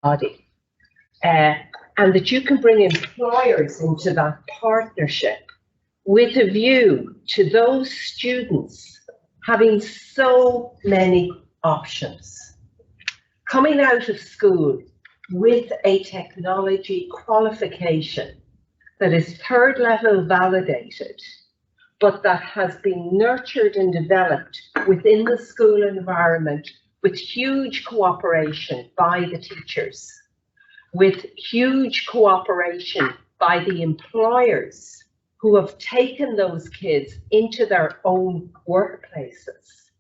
body. And that you can bring employers into that partnership with a view to those students having so many options. Coming out of school with a technology qualification that is third level validated, but that has been nurtured and developed within the school environment with huge cooperation by the teachers, with huge cooperation by the employers who have taken those kids into their own workplaces.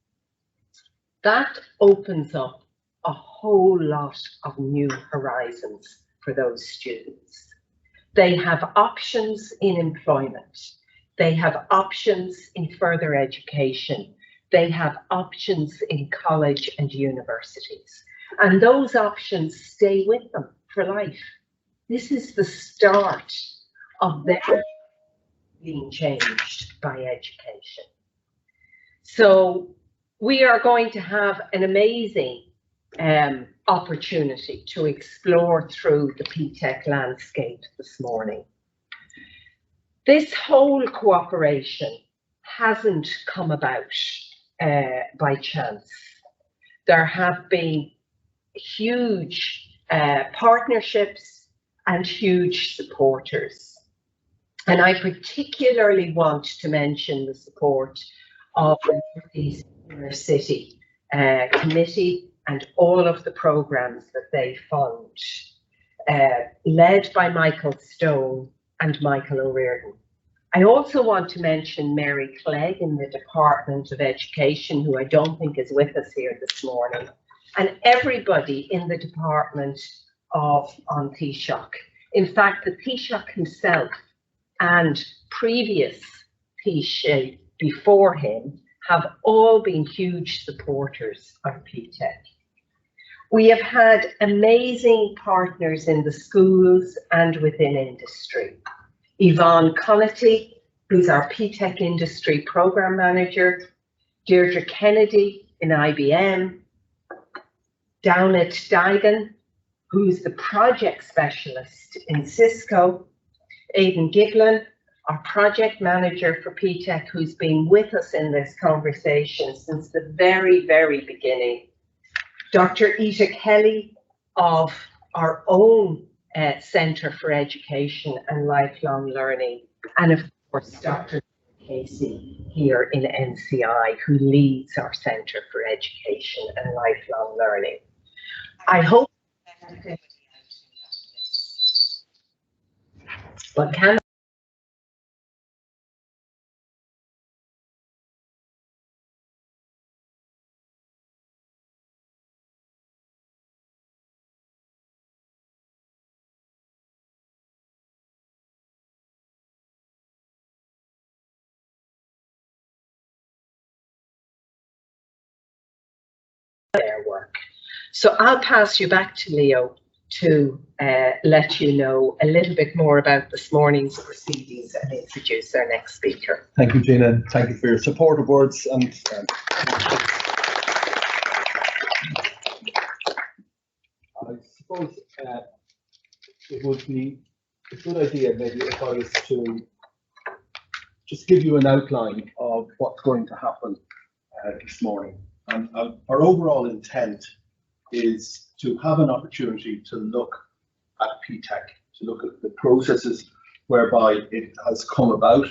That opens up a whole lot of new horizons for those students. They have options in employment. They have options in further education. They have options in college and universities. And those options stay with them for life. This is the start of their being changed by education. So we are going to have an amazing opportunity to explore through the PTECH landscape this morning. This whole cooperation hasn't come about by chance. There have been huge partnerships and huge supporters. And I particularly want to mention the support of the Northeast Inner City Committee and all of the programs that they fund, led by Michael Stone and Michael O'Riordan. I also want to mention Mary Clegg in the Department of Education, who I don't think is with us here this morning, and everybody in the Department on Taoiseach. In fact, the Taoiseach himself and previous Taoiseach before him have all been huge supporters of PTECH. We have had amazing partners in the schools and within industry. Yvonne Connaty, who's our PTECH Industry Programme Manager, Deirdre Kennedy in IBM, Downit Daigan, who's the Project Specialist in Cisco, Aidan Giblin, our Project Manager for PTECH, who's been with us in this conversation since the very, very beginning, Dr. Ita Kelly of our own Centre for Education and Lifelong Learning, and of course Dr. Casey here in NCI, who leads our Centre for Education and Lifelong Learning. I hope, but can their work. So I'll pass you back to Leo to let you know a little bit more about this morning's proceedings and introduce our next speaker. Thank you, Gina. Thank you for your supportive words. And I suppose it would be a good idea maybe if I was to just give you an outline of what's going to happen this morning. And our overall intent is to have an opportunity to look at PTECH, to look at the processes whereby it has come about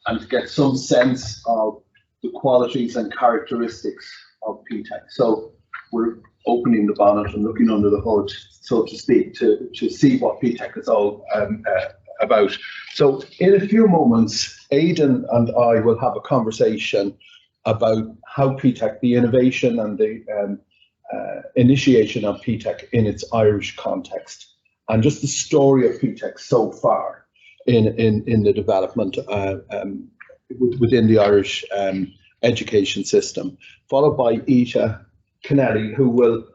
and to get some sense of the qualities and characteristics of PTECH. So we're opening the bonnet and looking under the hood, so to speak, to see what PTECH is all about. So in a few moments, Aidan and I will have a conversation about how PTECH, the innovation and the initiation of PTECH in its Irish context, and just the story of PTECH so far in the development within the Irish education system, followed by Ita Kennedy, who will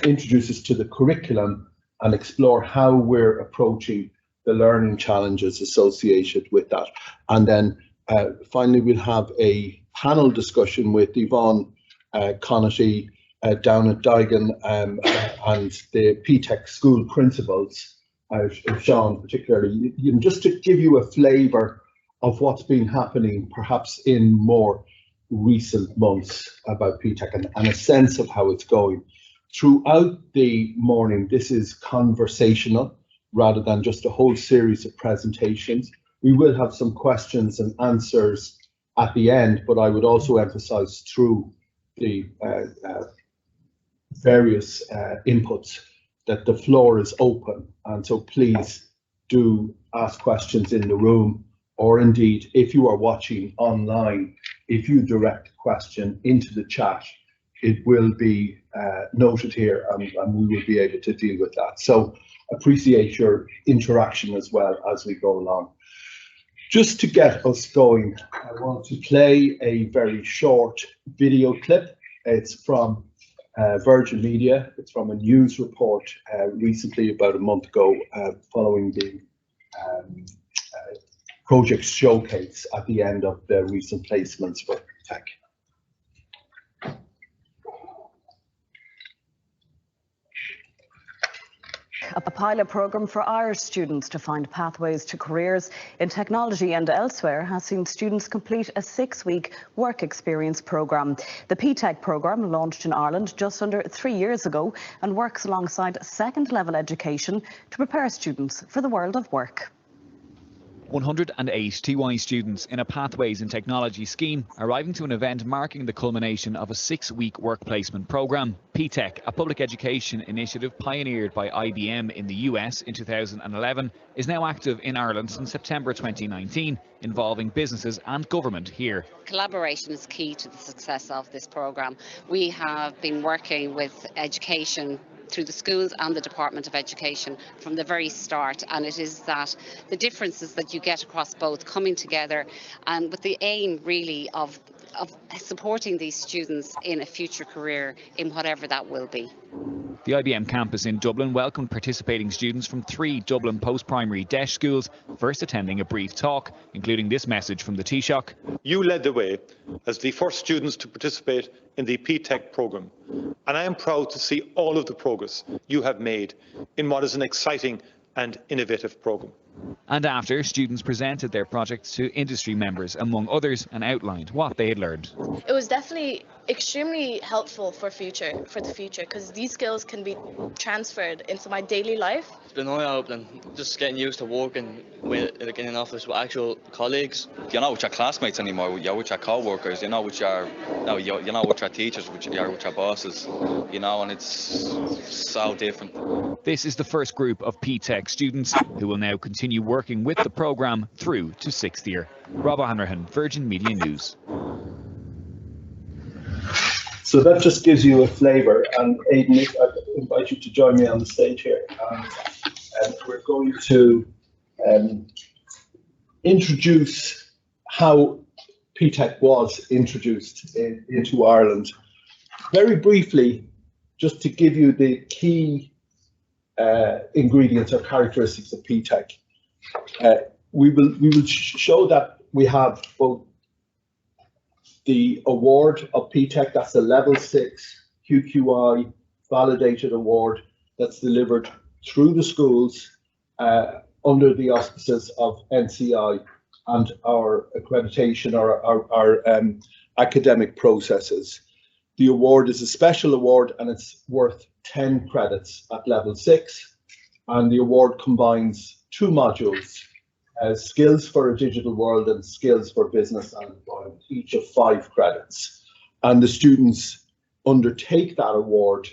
introduce us to the curriculum and explore how we're approaching the learning challenges associated with that. And then finally, we'll have a panel discussion with Yvonne Connaty, down at Digan and the PTECH school principals, Sean particularly, just to give you a flavour of what's been happening perhaps in more recent months about PTECH and a sense of how it's going. Throughout the morning, this is conversational rather than just a whole series of presentations. We will have some questions and answers at the end, but I would also emphasize through the various inputs that the floor is open, and so please do ask questions in the room, or indeed if you are watching online, if you direct a question into the chat, it will be noted here and we will be able to deal with that. So appreciate your interaction as well as we go along. Just to get us going, I want to play a very short video clip. It's from Virgin Media. It's from a news report recently, about a month ago, following the project showcase at the end of the recent placements for PTECH. A pilot programme for Irish students to find pathways to careers in technology and elsewhere has seen students complete a 6-week work experience programme. The PTECH programme launched in Ireland just under 3 years ago and works alongside second-level education to prepare students for the world of work. 108 TY students in a Pathways in Technology scheme arriving to an event marking the culmination of a 6-week work placement programme. PTECH, a public education initiative pioneered by IBM in the US in 2011, is now active in Ireland since September 2019, involving businesses and government here. Collaboration is key to the success of this programme. We have been working with education through the schools and the Department of Education from the very start, and it is that the differences that you get across both coming together and with the aim really of supporting these students in a future career in whatever that will be. The IBM campus in Dublin welcomed participating students from 3 Dublin post-primary DEIS schools, first attending a brief talk, including this message from the Taoiseach. You led the way as the first students to participate in the PTECH programme, and I am proud to see all of the progress you have made in what is an exciting and innovative programme. And after, students presented their projects to industry members, among others, and outlined what they had learned. It was definitely extremely helpful for the future, because these skills can be transferred into my daily life. It's been eye-opening, just getting used to working in an office with actual colleagues. You're not with your classmates anymore, you're with your co-workers, you're not with your teachers, you're with your bosses, and it's so different. This is the first group of PTECH students who will now continue working with the programme through to 6th year. Rob O'Hanrahan, Virgin Media News. So that just gives you a flavour, and Aidan, I invite you to join me on the stage here. And we're going to introduce how PTECH was introduced into Ireland. Very briefly, just to give you the key ingredients or characteristics of PTECH. We will show that we have both the award of PTECH, that's the level 6 QQI validated award that's delivered through the schools under the auspices of NCI and our accreditation or our academic processes. The award is a special award and it's worth 10 credits at level 6, and the award combines 2 modules, skills for a digital world and skills for business and employment, each of 5 credits. And the students undertake that award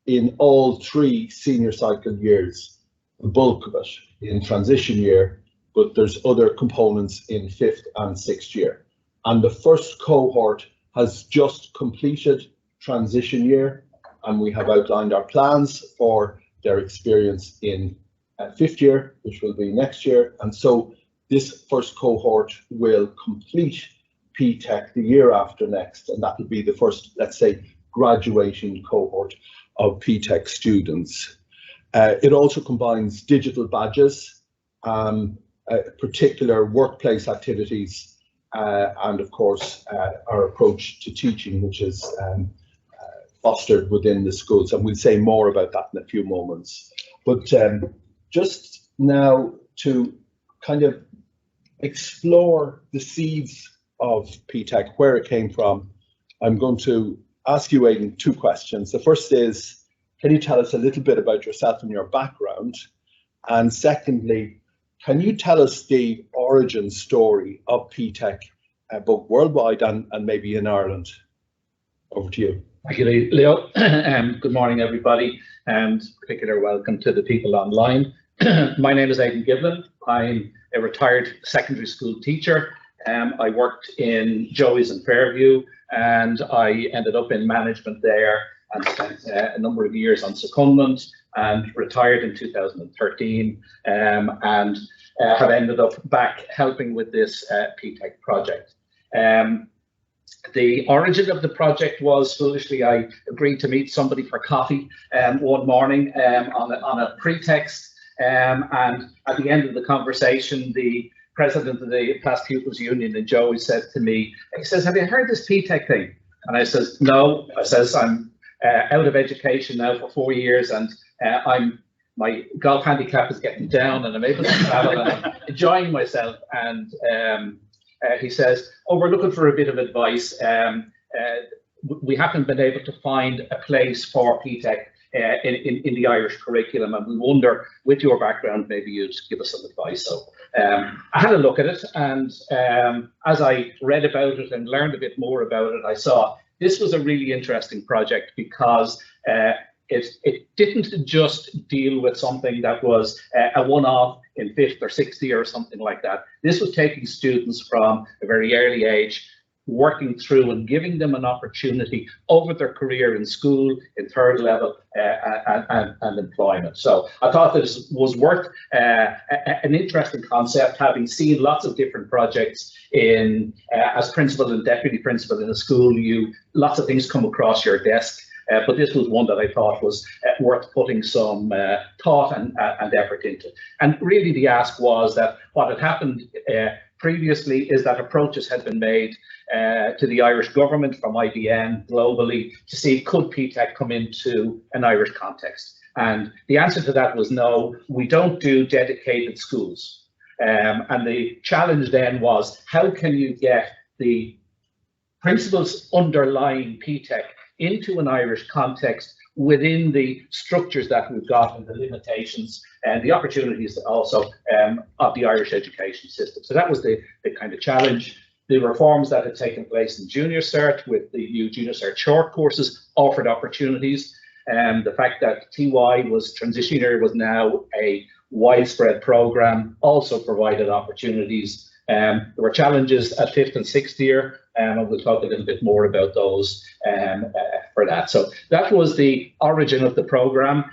in all 3 senior cycle years, the bulk of it in transition year, but there's other components in 5th and 6th year. And the first cohort has just completed transition year, and we have outlined our plans for their experience in 5th year, which will be next year. And so this first cohort will complete PTECH the year after next, and that will be the first, let's say, graduating cohort of PTECH students. It also combines digital badges, particular workplace activities, and of course our approach to teaching, which is fostered within the schools, and we'll say more about that in a few moments. But just now to kind of explore the seeds of PTECH, where it came from, I'm going to ask you, Aidan, two questions. The first is, can you tell us a little bit about yourself and your background? And secondly, can you tell us the origin story of PTECH, both worldwide and maybe in Ireland? Over to you. Thank you, Leo. Good morning, everybody, and particular welcome to the people online. My name is Aidan Giblin. I'm a retired secondary school teacher. I worked in Joey's in Fairview, and I ended up in management there and spent a number of years on secondment and retired in 2013, and have ended up back helping with this PTECH project. The origin of the project was, foolishly, I agreed to meet somebody for coffee one morning on a pretext, and at the end of the conversation, the president of the Class Pupils Union in Joey said to me, he says, "Have you heard this PTECH thing?" And I says, "No." I says, "I'm out of education now for 4 years, and my golf handicap is getting down, and I'm able to travel, and I'm enjoying myself." And he says, "Oh, we're looking for a bit of advice. We haven't been able to find a place for PTECH in the Irish curriculum, and we wonder, with your background, maybe you'd give us some advice." So I had a look at it, and as I read about it and learned a bit more about it, I saw this was a really interesting project because it didn't just deal with something that was a one-off in 5th or 6th year or something like that. This was taking students from a very early age, working through and giving them an opportunity over their career in school, in 3rd level, and employment. So I thought this was worth an interesting concept, having seen lots of different projects in as principal and deputy principal in a school. Lots of things come across your desk. But this was one that I thought was worth putting some thought and effort into. And really the ask was that what had happened previously is that approaches had been made to the Irish government from IBM globally to see could PTECH come into an Irish context. And the answer to that was no, we don't do dedicated schools. And the challenge then was, how can you get the principles underlying PTECH into an Irish context within the structures that we've got and the limitations and the opportunities also of the Irish education system. So that was the kind of challenge. The reforms that had taken place in Junior Cert with the new Junior Cert short courses offered opportunities. The fact that TY was transition year was now a widespread program also provided opportunities. There were challenges at 5th and 6th year, and we'll talk a little bit more about those for that. So that was the origin of the program.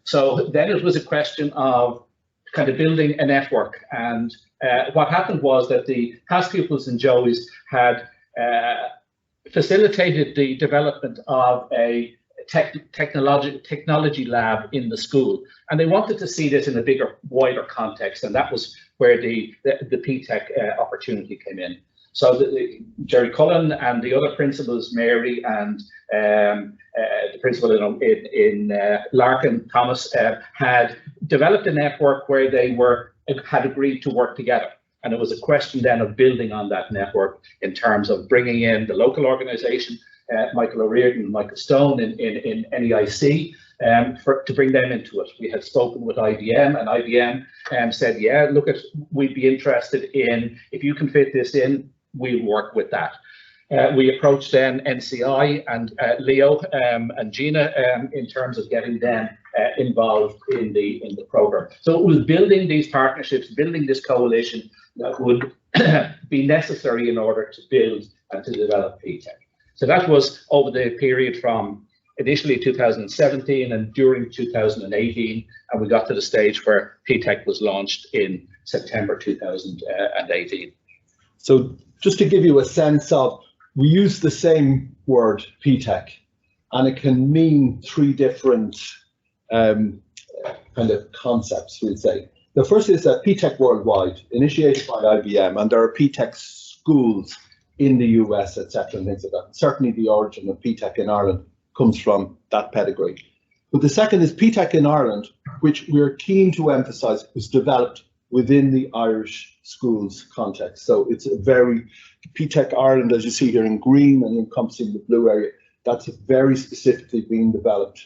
So then it was a question of kind of building a network. And what happened was that the Class Pupils in Joey's had facilitated the development of a technology lab in the school, and they wanted to see this in a bigger, wider context, and that was where the PTECH opportunity came in. So Jerry Cullen and the other principals, Mary and the principal in Larkin, Thomas, had developed a network where they had agreed to work together. And it was a question then of building on that network in terms of bringing in the local organisation, Michael O'Riordan and Michael Stone in NEIC, to bring them into it. We had spoken with IBM, and IBM said, yeah, look, we'd be interested in, if you can fit this in, we'll work with that. We approached then NCI and Leo and Gina in terms of getting them involved in the program. So it was building these partnerships, building this coalition that would be necessary in order to build and to develop PTECH. So that was over the period from initially 2017 and during 2018, and we got to the stage where PTECH was launched in September 2018. So just to give you a sense of, we use the same word, PTECH, and it can mean 3 different kind of concepts, we'll say. The first is that PTECH worldwide, initiated by IBM, and there are PTECH schools in the US, etc., and things like that. Certainly the origin of PTECH in Ireland comes from that pedigree. But the second is PTECH in Ireland, which we're keen to emphasise was developed within the Irish schools context. So it's a very, PTECH Ireland, as you see here in green and encompassing the blue area, that's very specifically being developed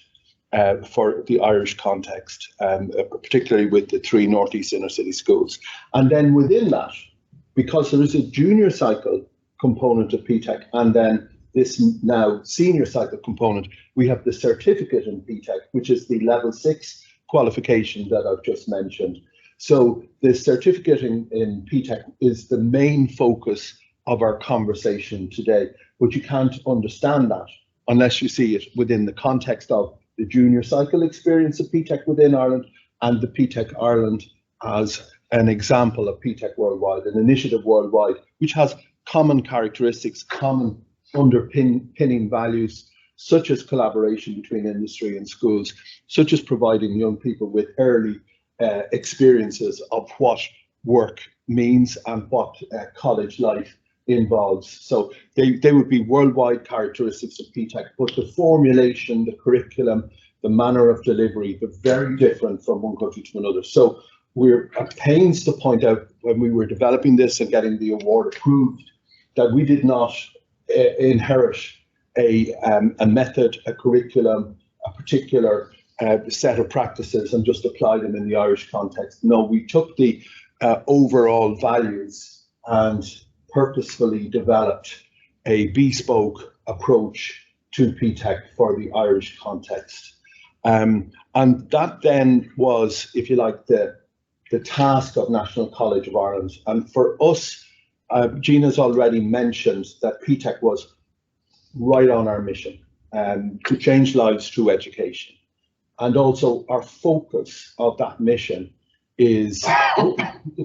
for the Irish context, particularly with the 3 northeast inner city schools. And then within that, because there is a junior cycle component of PTECH and then this now senior cycle component, we have the certificate in PTECH, which is the level 6 qualification that I've just mentioned. So the certificate in PTECH is the main focus of our conversation today, but you can't understand that unless you see it within the context of the junior cycle experience of PTECH within Ireland and the PTECH Ireland as an example of PTECH worldwide, an initiative worldwide, which has common characteristics, common underpinning values, such as collaboration between industry and schools, such as providing young people with early experiences of what work means and what college life involves. So they would be worldwide characteristics of PTECH, but the formulation, the curriculum, the manner of delivery, they're very different from one country to another. So we're at pains to point out when we were developing this and getting the award approved that we did not inherit a method, a curriculum, a particular set of practices and just apply them in the Irish context. No, we took the overall values and purposefully developed a bespoke approach to PTECH for the Irish context. And that then was, if you like, the task of National College of Ireland. And for us, Gina's already mentioned that PTECH was right on our mission to change lives through education. And also our focus of that mission is,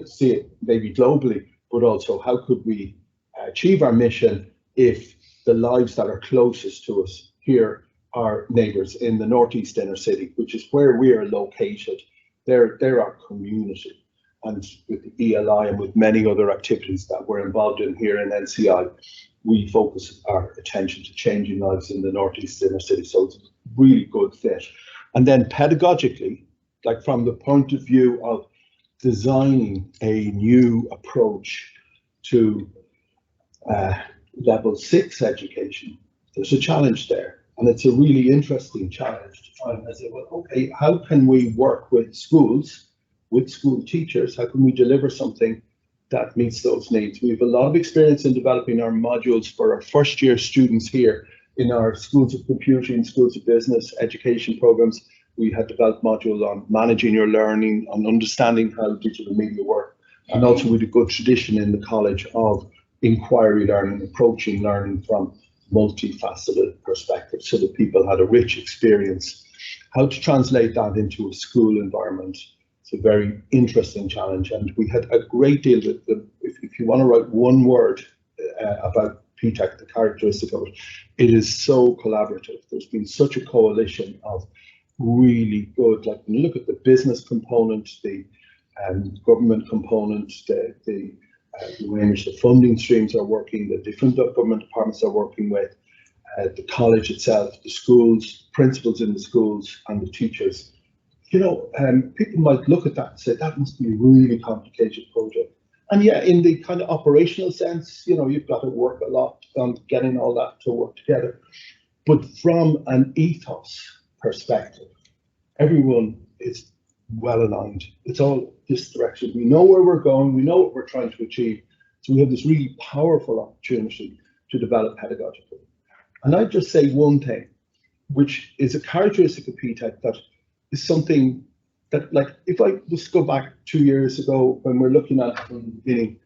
see it maybe globally, but also how could we achieve our mission if the lives that are closest to us here are neighbours in the northeast inner city, which is where we are located. They're our community. And with the ELI and with many other activities that we're involved in here in NCI, we focus our attention to changing lives in the northeast inner city. So it's a really good fit. And then pedagogically, like from the point of view of designing a new approach to level 6 education, there's a challenge there. And it's a really interesting challenge to try and say, well, okay, how can we work with schools, with school teachers? How can we deliver something that meets those needs? We have a lot of experience in developing our modules for our first year students here in our schools of computing, schools of business, education programs. We had developed modules on managing your learning, on understanding how digital media work, and also with a good tradition in the college of inquiry learning, approaching learning from multifaceted perspectives so that people had a rich experience. How to translate that into a school environment, it's a very interesting challenge, and we had a great deal with the, if you want to write one word about PTECH, the characteristic of it, it is so collaborative. There's been such a coalition of really good, like when you look at the business component, the government component, the way in which the funding streams are working, the different government departments are working with, the college itself, the schools, principals in the schools, and the teachers. You know, people might look at that and say that must be a really complicated project. And yeah, in the kind of operational sense, you know, you've got to work a lot on getting all that to work together. But from an ethos perspective, everyone is well aligned. It's all this direction. We know where we're going. We know what we're trying to achieve. So we have this really powerful opportunity to develop pedagogically. And I'd just say one thing, which is a characteristic of PTECH that is something that, like, if I just go back 2 years ago when we're looking at it from the beginning,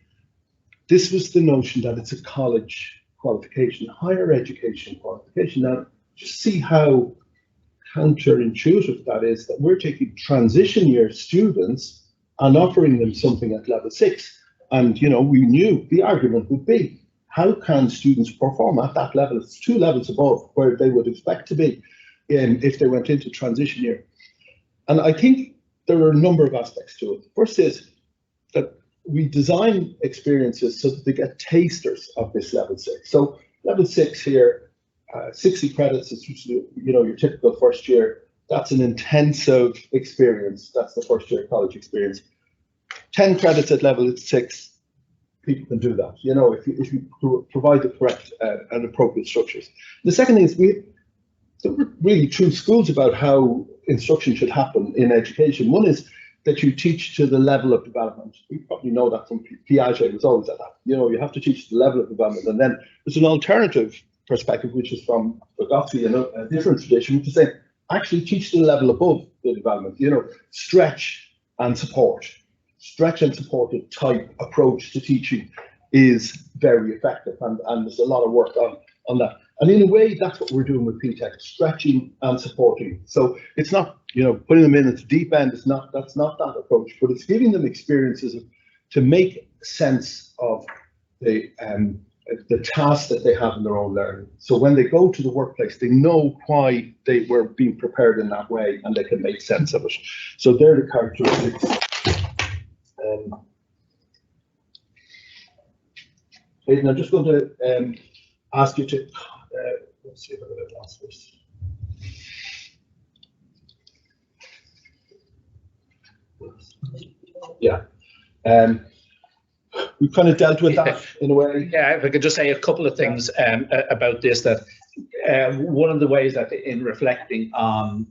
this was the notion that it's a college qualification, higher education qualification. Now, just see how counterintuitive that is, that we're taking transition year students and offering them something at level 6. And, you know, we knew the argument would be, how can students perform at that level? It's 2 levels above where they would expect to be if they went into transition year. And I think there are a number of aspects to it. First is that we design experiences so that they get tasters of this level 6. So level 6 here, 60 credits is usually, your typical first year. That's an intensive experience. That's the first year college experience. 10 credits at level 6, people can do that. If you provide the correct and appropriate structures. The second thing is there are really true schools about how instruction should happen in education. One is that you teach to the level of development. You probably know that from Piaget was always at that. You have to teach the level of development. And then there's an alternative perspective, which is from Vygotsky and a different tradition, which is saying, actually teach to the level above the development. Stretch and support. Stretch and supported type approach to teaching is very effective, and there's a lot of work on that. And in a way, that's what we're doing with PTECH, stretching and supporting. So it's not, putting them in at the deep end. That's not that approach, but it's giving them experiences to make sense of the tasks that they have in their own learning. So when they go to the workplace, they know why they were being prepared in that way, and they can make sense of it. So they're the characteristics. Aidan, I'm just going to ask you to, let's see if I can ask this. Yeah. We've kind of dealt with that in a way. Yeah, if I could just say a couple of things about this, that one of the ways that in reflecting on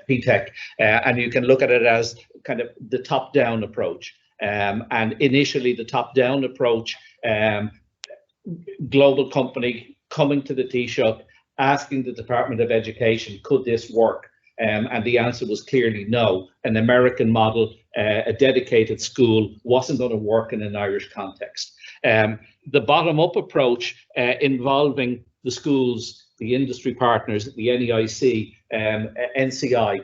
PTECH, and you can look at it as kind of the top-down approach. And initially the top-down approach, global company coming to the Taoiseach, asking the Department of Education, could this work? And the answer was clearly no. An American model, a dedicated school, wasn't going to work in an Irish context. The bottom-up approach involving the schools, the industry partners, the NEIC, NCI,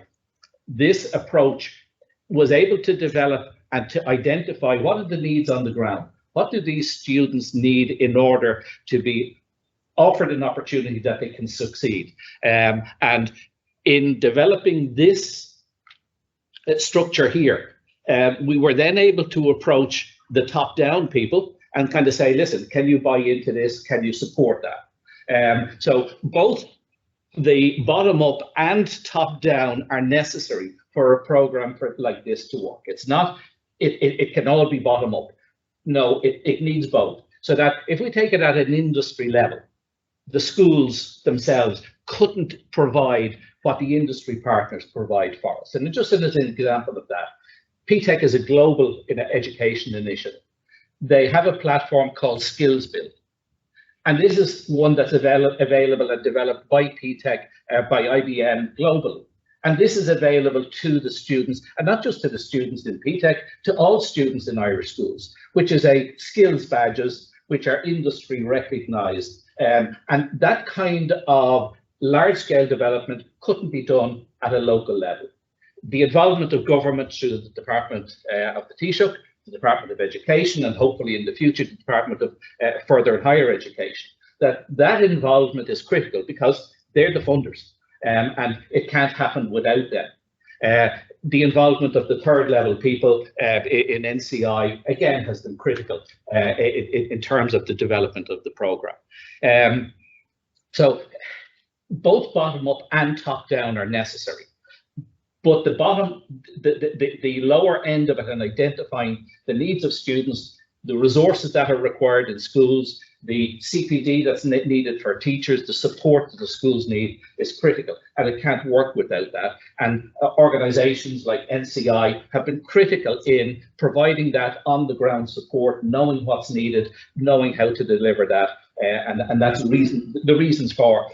this approach was able to develop and to identify what are the needs on the ground. What do these students need in order to be offered an opportunity that they can succeed? And in developing this structure here, we were then able to approach the top-down people and kind of say, listen, can you buy into this? Can you support that? So both the bottom-up and top-down are necessary for a program like this to work. It's not, it can all be bottom-up. No, it needs both. So that if we take it at an industry level, the schools themselves couldn't provide what the industry partners provide for us. And just as an example of that, PTECH is a global education initiative. They have a platform called Skills Build. And this is one that's available and developed by PTECH, by IBM globally. And this is available to the students, and not just to the students in PTECH, to all students in Irish schools, which is a skills badges, which are industry recognized. And that kind of large-scale development couldn't be done at a local level. The involvement of government through the Department of the Taoiseach, the Department of Education, and hopefully in the future the Department of Further and Higher Education, that involvement is critical because they're the funders, and it can't happen without them. The involvement of the third level people in NCI again has been critical in terms of the development of the program. So both bottom up and top down are necessary. But the lower end of it, and identifying the needs of students, the resources that are required in schools, the CPD that's needed for teachers, the support that the schools need is critical, and it can't work without that. And organisations like NCI have been critical in providing that on-the-ground support, knowing what's needed, knowing how to deliver that, and that's the reasons for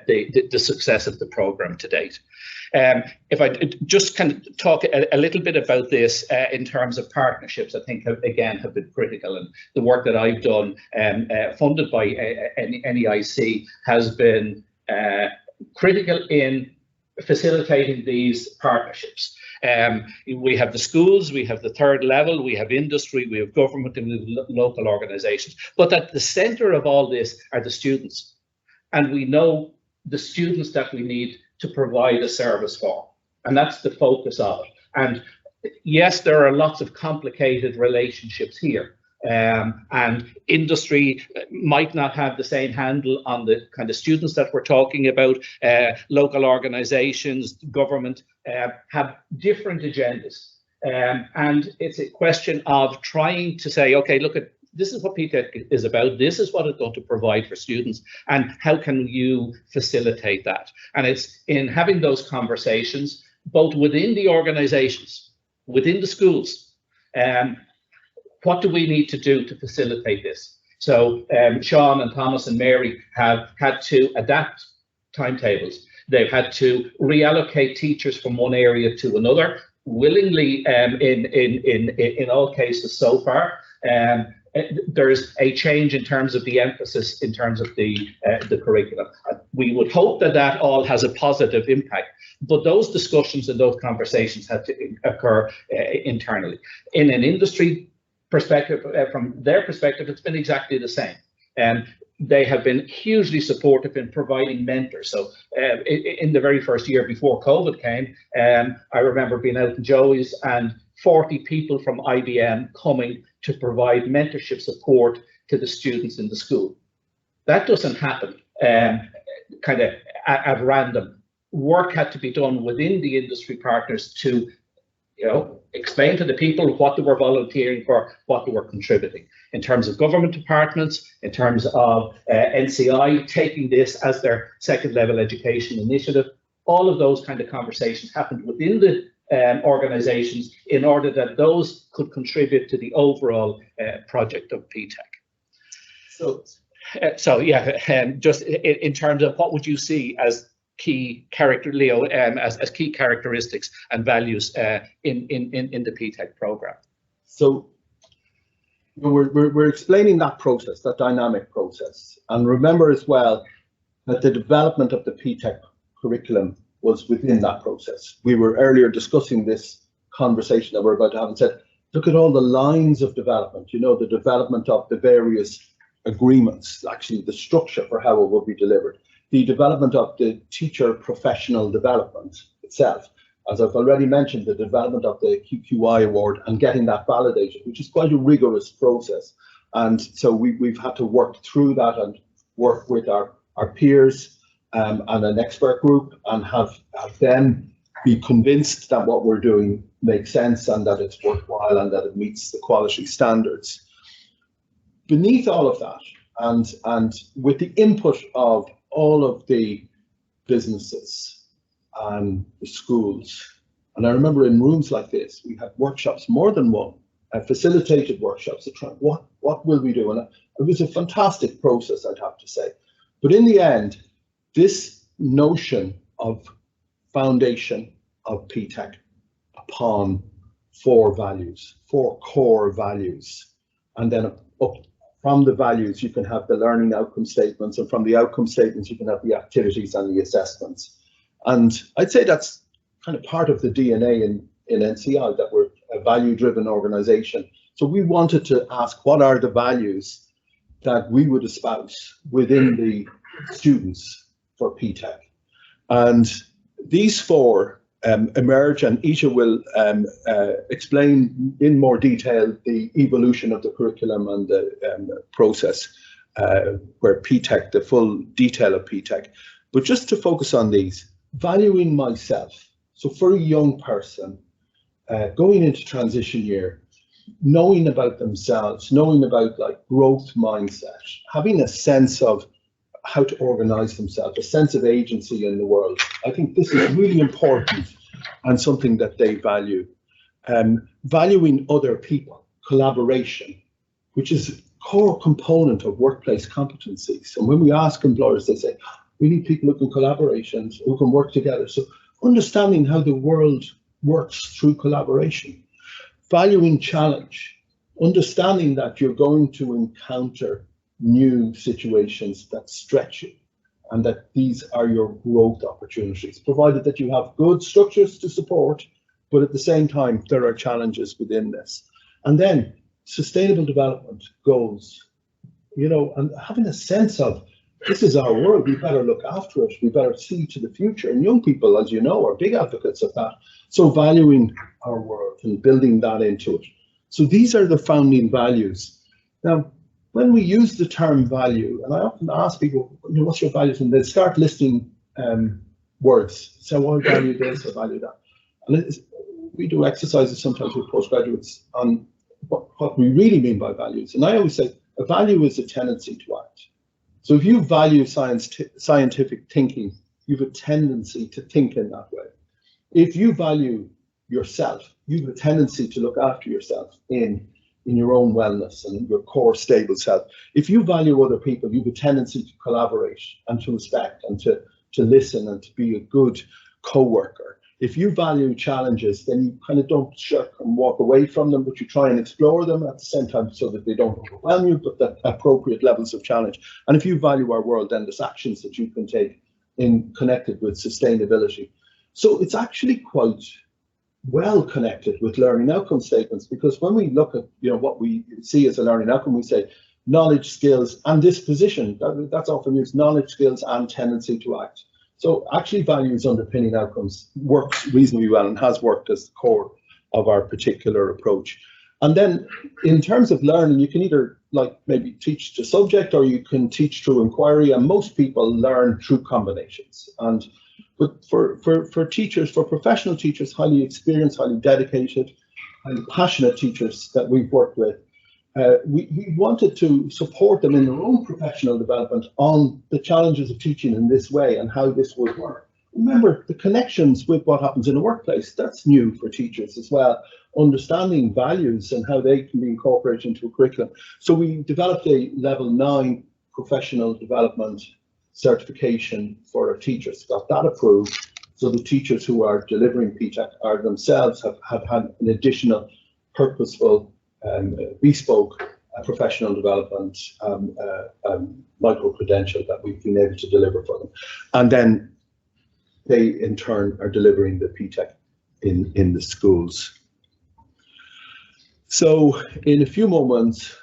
the success of the programme to date. If I just kind of talk a little bit about this in terms of partnerships, I think again have been critical, and the work that I've done funded by NEIC has been critical in facilitating these partnerships. We have the schools, we have the third level, we have industry, we have government, and we have local organisations. But at the centre of all this are the students, and we know the students that we need to provide a service for, and that's the focus of it. And yes, there are lots of complicated relationships here, and industry might not have the same handle on the kind of students that we're talking about. Local organizations, government have different agendas. And it's a question of trying to say, okay, look, this is what PTECH is about. This is what it's going to provide for students, and how can you facilitate that? And it's in having those conversations, both within the organizations, within the schools, what do we need to do to facilitate this? So Sean and Thomas and Mary have had to adapt timetables. They've had to reallocate teachers from one area to another, willingly in all cases so far. There's a change in terms of the emphasis in terms of the curriculum. We would hope that that all has a positive impact, but those discussions and those conversations have to occur internally. In an industry perspective, from their perspective, it's been exactly the same. They have been hugely supportive in providing mentors. So in the very first year before COVID came, I remember being out in Joey's and 40 people from IBM coming to provide mentorship support to the students in the school. That doesn't happen kind of at random. Work had to be done within the industry partners to, you know, explain to the people what they were volunteering for, what they were contributing. In terms of government departments, in terms of NCI taking this as their second level education initiative, all of those kind of conversations happened within the organizations in order that those could contribute to the overall project of PTECH. So yeah, just in terms of what would you see as key character, Leo, as key characteristics and values in the PTECH program? So we're explaining that process, that dynamic process, and remember as well that the development of the PTECH curriculum was within that process. We were earlier discussing this conversation that we're about to have and said, look at all the lines of development, you know, the development of the various agreements, actually the structure for how it will be delivered, the development of the teacher professional development itself. As I've already mentioned, the development of the QQI award and getting that validated, which is quite a rigorous process. And so we've had to work through that and work with our peers and an expert group and have them be convinced that what we're doing makes sense and that it's worthwhile and that it meets the quality standards. Beneath all of that, and with the input of all of the businesses and the schools, and I remember in rooms like this, we had workshops, more than one, facilitated workshops to try what will we do, and it was a fantastic process, I'd have to say. But in the end, this notion of foundation of PTECH upon four values, four core values, and then up from the values you can have the learning outcome statements, and from the outcome statements you can have the activities and the assessments. And I'd say that's kind of part of the DNA in NCI, that we're a value-driven organization. So we wanted to ask, what are the values that we would espouse within the students for PTECH? And these four emerge, and Isha will explain in more detail the evolution of the curriculum and the process where PTECH, the full detail of PTECH. But just to focus on these, valuing myself. So for a young person going into transition year, knowing about themselves, knowing about like growth mindset, having a sense of how to organize themselves, a sense of agency in the world. I think this is really important and something that they value. Valuing other people, collaboration, which is a core component of workplace competencies. And when we ask employers, they say, we need people who can collaborate and who can work together. So understanding how the world works through collaboration. Valuing challenge, understanding that you're going to encounter new situations that stretch you and that these are your growth opportunities, provided that you have good structures to support, but at the same time, there are challenges within this. And then sustainable development goals, you know, and having a sense of, this is our world, we better look after it, we better see to the future. And young people, as you know, are big advocates of that. So valuing our world and building that into it. So these are the founding values. Now, when we use the term value, and I often ask people, what's your values? And they start listing words. So I value this, I value that. And we do exercises sometimes with postgraduates on what we really mean by values. And I always say a value is a tendency to act. So if you value scientific thinking, you have a tendency to think in that way. If you value yourself, you have a tendency to look after yourself in your own wellness and your core stable self. If you value other people, you have a tendency to collaborate and to respect and to listen and to be a good co-worker. If you value challenges, then you kind of don't shirk and walk away from them, but you try and explore them at the same time so that they don't overwhelm you, but at appropriate levels of challenge. And if you value our world, then there's actions that you can take in connected with sustainability. So it's actually quite well connected with learning outcome statements, because when we look at what we see as a learning outcome, we say knowledge, skills, and disposition. That's often used, knowledge, skills, and tendency to act. So actually values underpinning outcomes works reasonably well and has worked as the core of our particular approach. And then in terms of learning, you can either maybe teach the subject or you can teach through inquiry, and most people learn through combinations. But for teachers, for professional teachers, highly experienced, highly dedicated, and passionate teachers that we've worked with, we wanted to support them in their own professional development on the challenges of teaching in this way and how this would work. Remember, the connections with what happens in the workplace, that's new for teachers as well. Understanding values and how they can be incorporated into a curriculum. So we developed a level 9 professional development certification for our teachers, got that approved. So the teachers who are delivering PTECH are themselves have had an additional purposeful bespoke professional development micro-credential that we've been able to deliver for them. And then they in turn are delivering the PTECH in the schools. So in a few moments,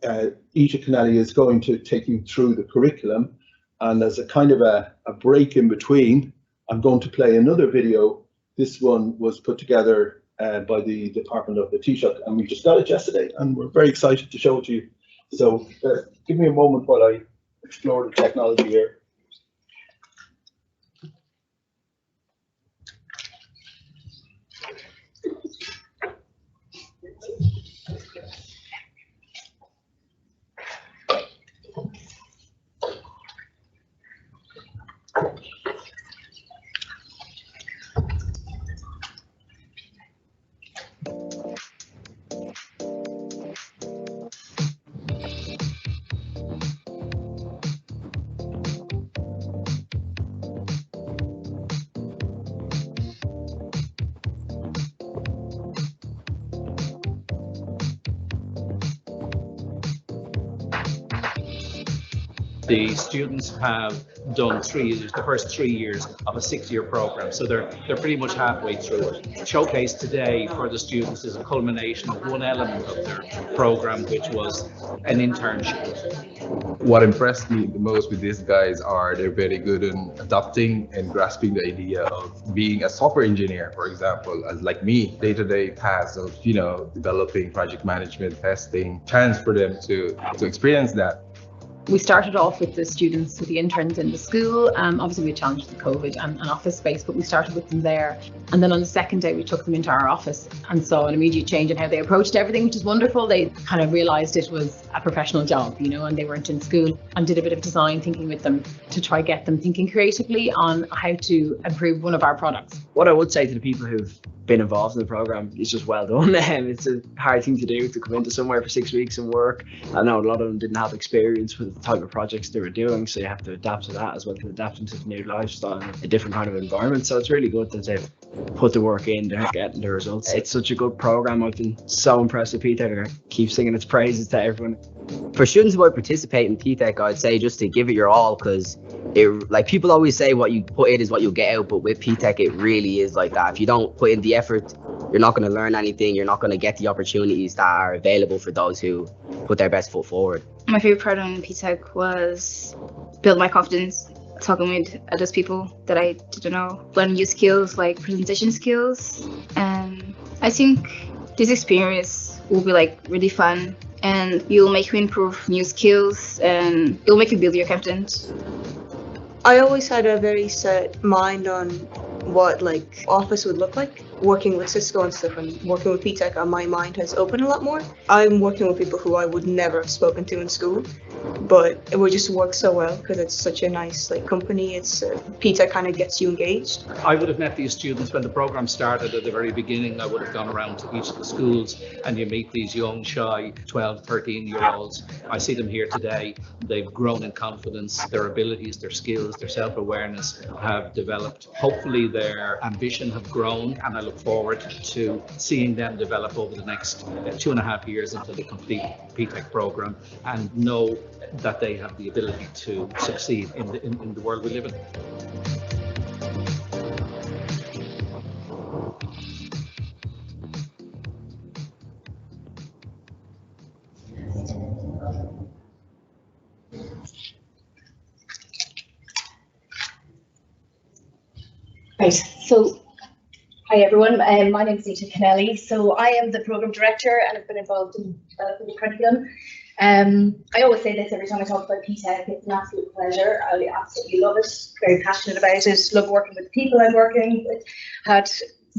Ita Kennelly is going to take you through the curriculum, and as a kind of a break in between, I'm going to play another video. This one was put together by the Department of the Taoiseach, and we just got it yesterday, and we're very excited to show it to you. So give me a moment while I explore the technology here. The students have done the first 3 years of a 6-year program, so they're pretty much halfway through it. Showcase today for the students is a culmination of one element of their program, which was an internship. What impressed me the most with these guys are they're very good in adopting and grasping the idea of being a software engineer, for example, as like me, day-to-day tasks of developing project management, testing, chance for them to experience that. We started off with the students, with the interns in the school. Obviously we had challenges with COVID and office space, but we started with them there. And then on the second day, we took them into our office and saw an immediate change in how they approached everything, which is wonderful. They kind of realized it was a professional job, and they weren't in school, and did a bit of design thinking with them to try get them thinking creatively on how to improve one of our products. What I would say to the people who've been involved in the program is just well done. It's a hard thing to do, to come into somewhere for 6 weeks and work. I know a lot of them didn't have experience with the type of projects they were doing, so you have to adapt to that as well as adapting to the new lifestyle and a different kind of environment. So it's really good that they've put the work in, they're getting the results. It's such a good program. I've been so impressed with PTECH. I keep singing its praises to everyone. For students who participate in PTECH, I'd say just to give it your all, because people always say what you put in is what you'll get out, but with PTECH it really is like that. If you don't put in the effort, you're not going to learn anything. You're not going to get the opportunities that are available for those who put their best foot forward. My favorite part on PTECH was build my confidence, talking with those people that I didn't know, learn new skills like presentation skills. And I think this experience will be really fun and you'll make you improve new skills, and it'll make you build your confidence. I always had a very set mind on what like office would look like. Working with Cisco and stuff and working with PTECH, my mind has opened a lot more. I'm working with people who I would never have spoken to in school, but it would just work so well because it's such a nice like company. It's PTECH kind of gets you engaged. I would have met these students when the program started at the very beginning. I would have gone around to each of the schools and you meet these young, shy 12, 13-year-olds. I see them here today. They've grown in confidence. Their abilities, their skills, their self-awareness have developed. Hopefully their ambition have grown, and I look forward to seeing them develop over the next 2.5 years until they complete the PTECH program and know that they have the ability to succeed in the world we live in. Right, so hi everyone, my name is Nita Kennelly. So I am the program director and I've been involved in developing the curriculum. I always say this every time I talk about PTECH, it's an absolute pleasure. I absolutely love it, very passionate about it, love working with the people I'm working with, had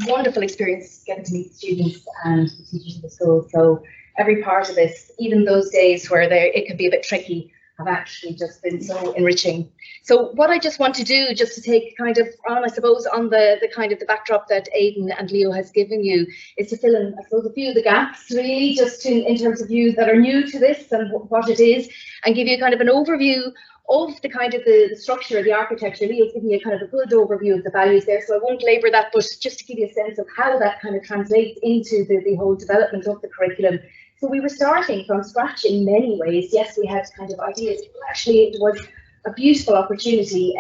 wonderful experience getting to meet the students and the teachers in the school. So every part of this, even those days where it can be a bit tricky, have actually just been so enriching. So what I just want to do, just to take kind of on, I suppose, on the kind of the backdrop that Aidan and Leo has given you, is to fill in, I suppose, a few of the gaps, really, just in terms of you that are new to this and what it is, and give you kind of an overview of the kind of the structure, the architecture. Leo's giving you kind of a good overview of the values there, so I won't labour that, but just to give you a sense of how that kind of translates into the whole development of the curriculum. So we were starting from scratch in many ways. Yes, we had kind of ideas, but actually it was a beautiful opportunity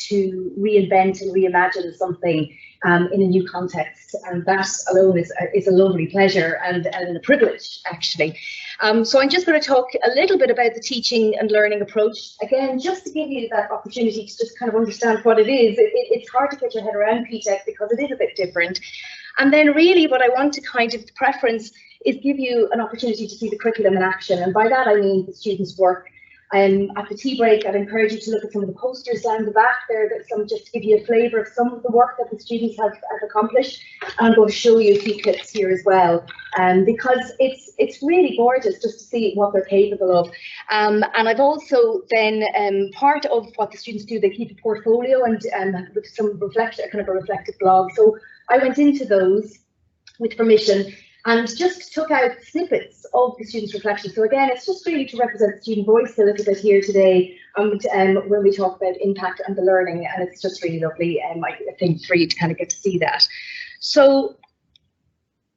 to reinvent and reimagine something in a new context, and that alone is a lovely pleasure and a privilege, actually. So I'm just going to talk a little bit about the teaching and learning approach. Again, just to give you that opportunity to just kind of understand what it is. It's hard to get your head around PTECH because it is a bit different. And then really what I want to kind of preference is give you an opportunity to see the curriculum in action. And by that I mean the students' work. At the tea break, I'd encourage you to look at some of the posters down the back there, just to give you a flavour of some of the work that the students have accomplished. And I'm going to show you a few clips here as well, because it's really gorgeous just to see what they're capable of. And I've also then, part of what the students do, they keep a portfolio and with some reflection, kind of a reflective blog. So I went into those with permission and just took out snippets of the students' reflection. So again, it's just really to represent the student voice a little bit here today when we talk about impact and the learning, and it's just really lovely, I think, for you to kind of get to see that. So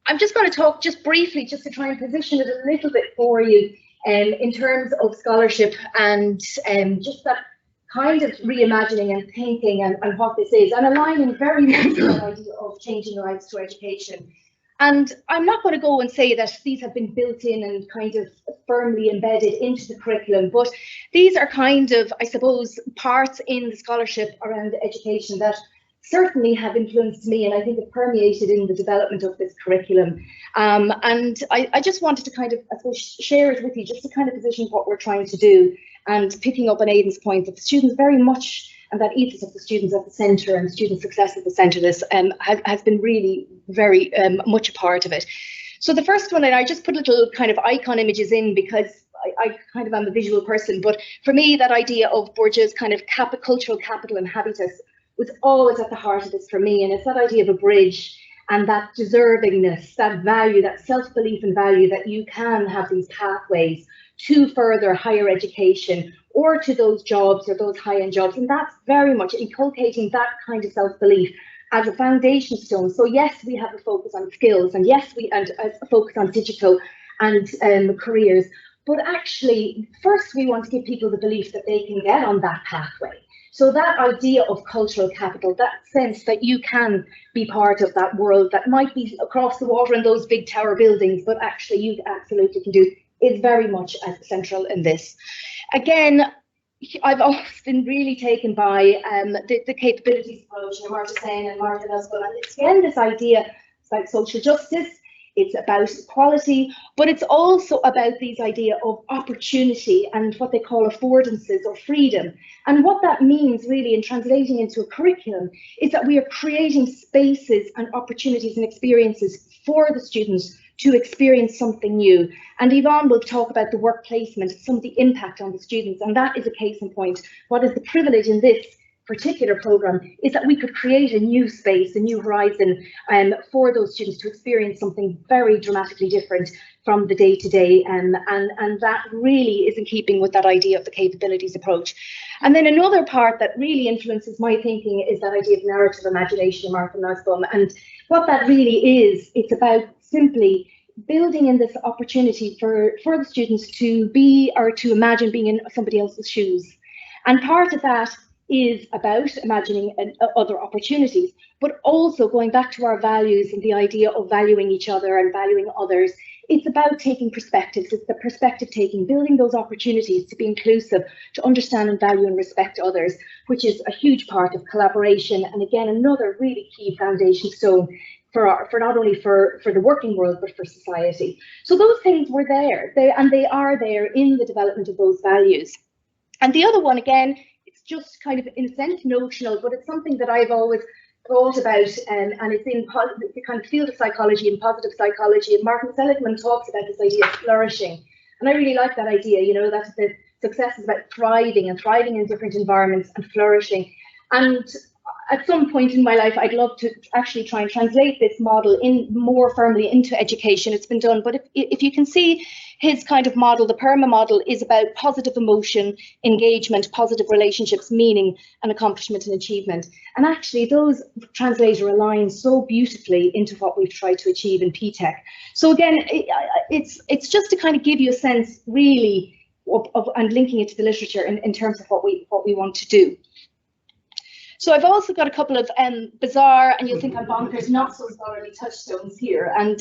I'm just going to talk just briefly, just to try and position it a little bit for you in terms of scholarship and just that kind of reimagining and thinking and what this is, and aligning very much with that idea of changing lives through education. And I'm not going to go and say that these have been built in and kind of firmly embedded into the curriculum, but these are kind of, I suppose, parts in the scholarship around education that certainly have influenced me, and I think have permeated in the development of this curriculum. And I just wanted to kind of, I suppose, share it with you, just to kind of position what we're trying to do, and picking up on Aidan's point that the students very much, and that ethos of the students at the centre and student success at the centre of this has been really very much a part of it. So the first one, and I just put little kind of icon images in because I kind of am a visual person, but for me that idea of Bourdieu's kind of cultural capital and habitus was always at the heart of this for me, and it's that idea of a bridge and that deservingness, that value, that self-belief and value that you can have these pathways to further higher education or to those jobs or those high-end jobs, and that's very much inculcating that kind of self-belief as a foundation stone. So yes, we have a focus on skills, and yes, and a focus on digital and careers, but actually first we want to give people the belief that they can get on that pathway. So that idea of cultural capital, that sense that you can be part of that world that might be across the water in those big tower buildings, but actually you absolutely can do, is very much as central in this. Again, I've always been really taken by the capabilities approach, and Marta saying and Martin as well. And it's again this idea, it's like social justice. it's about quality, but it's also about these idea of opportunity and what they call affordances or freedom. And what that means really in translating into a curriculum is that we are creating spaces and opportunities and experiences for the students to experience something new. And Yvonne will talk about the work placement, some of the impact on the students, and that is a case in point. What is the privilege in this particular programme is that we could create a new space, a new horizon for those students to experience something very dramatically different from the day-to-day, and that really is in keeping with that idea of the capabilities approach. And then another part that really influences my thinking is that idea of narrative imagination, Martha Nussbaum, and what that really is, it's about simply building in this opportunity for the students to be, or to imagine being in somebody else's shoes. And part of that is about imagining other opportunities, but also going back to our values and the idea of valuing each other and valuing others. It's about taking perspectives. It's the perspective taking, building those opportunities to be inclusive, to understand and value and respect others, which is a huge part of collaboration. And again, another really key foundation stone for not only for the working world, but for society. So those things were there, they are there in the development of those values. And the other one, again, just kind of in a sense notional, but it's something that I've always thought about, and it's in the kind of field of psychology and positive psychology. And Martin Seligman talks about this idea of flourishing, and I really like that idea. You know, that the success is about thriving and thriving in different environments and flourishing. And at some point in my life, I'd love to actually try and translate this model in more firmly into education. It's been done, but if you can see his kind of model, the PERMA model is about positive emotion, engagement, positive relationships, meaning and accomplishment and achievement. And actually those translate or align so beautifully into what we've tried to achieve in PTECH. So again, it's just to kind of give you a sense really of and linking it to the literature in terms of what we want to do. So I've also got a couple of bizarre, and you'll think I'm bonkers, not so scholarly touchstones here. And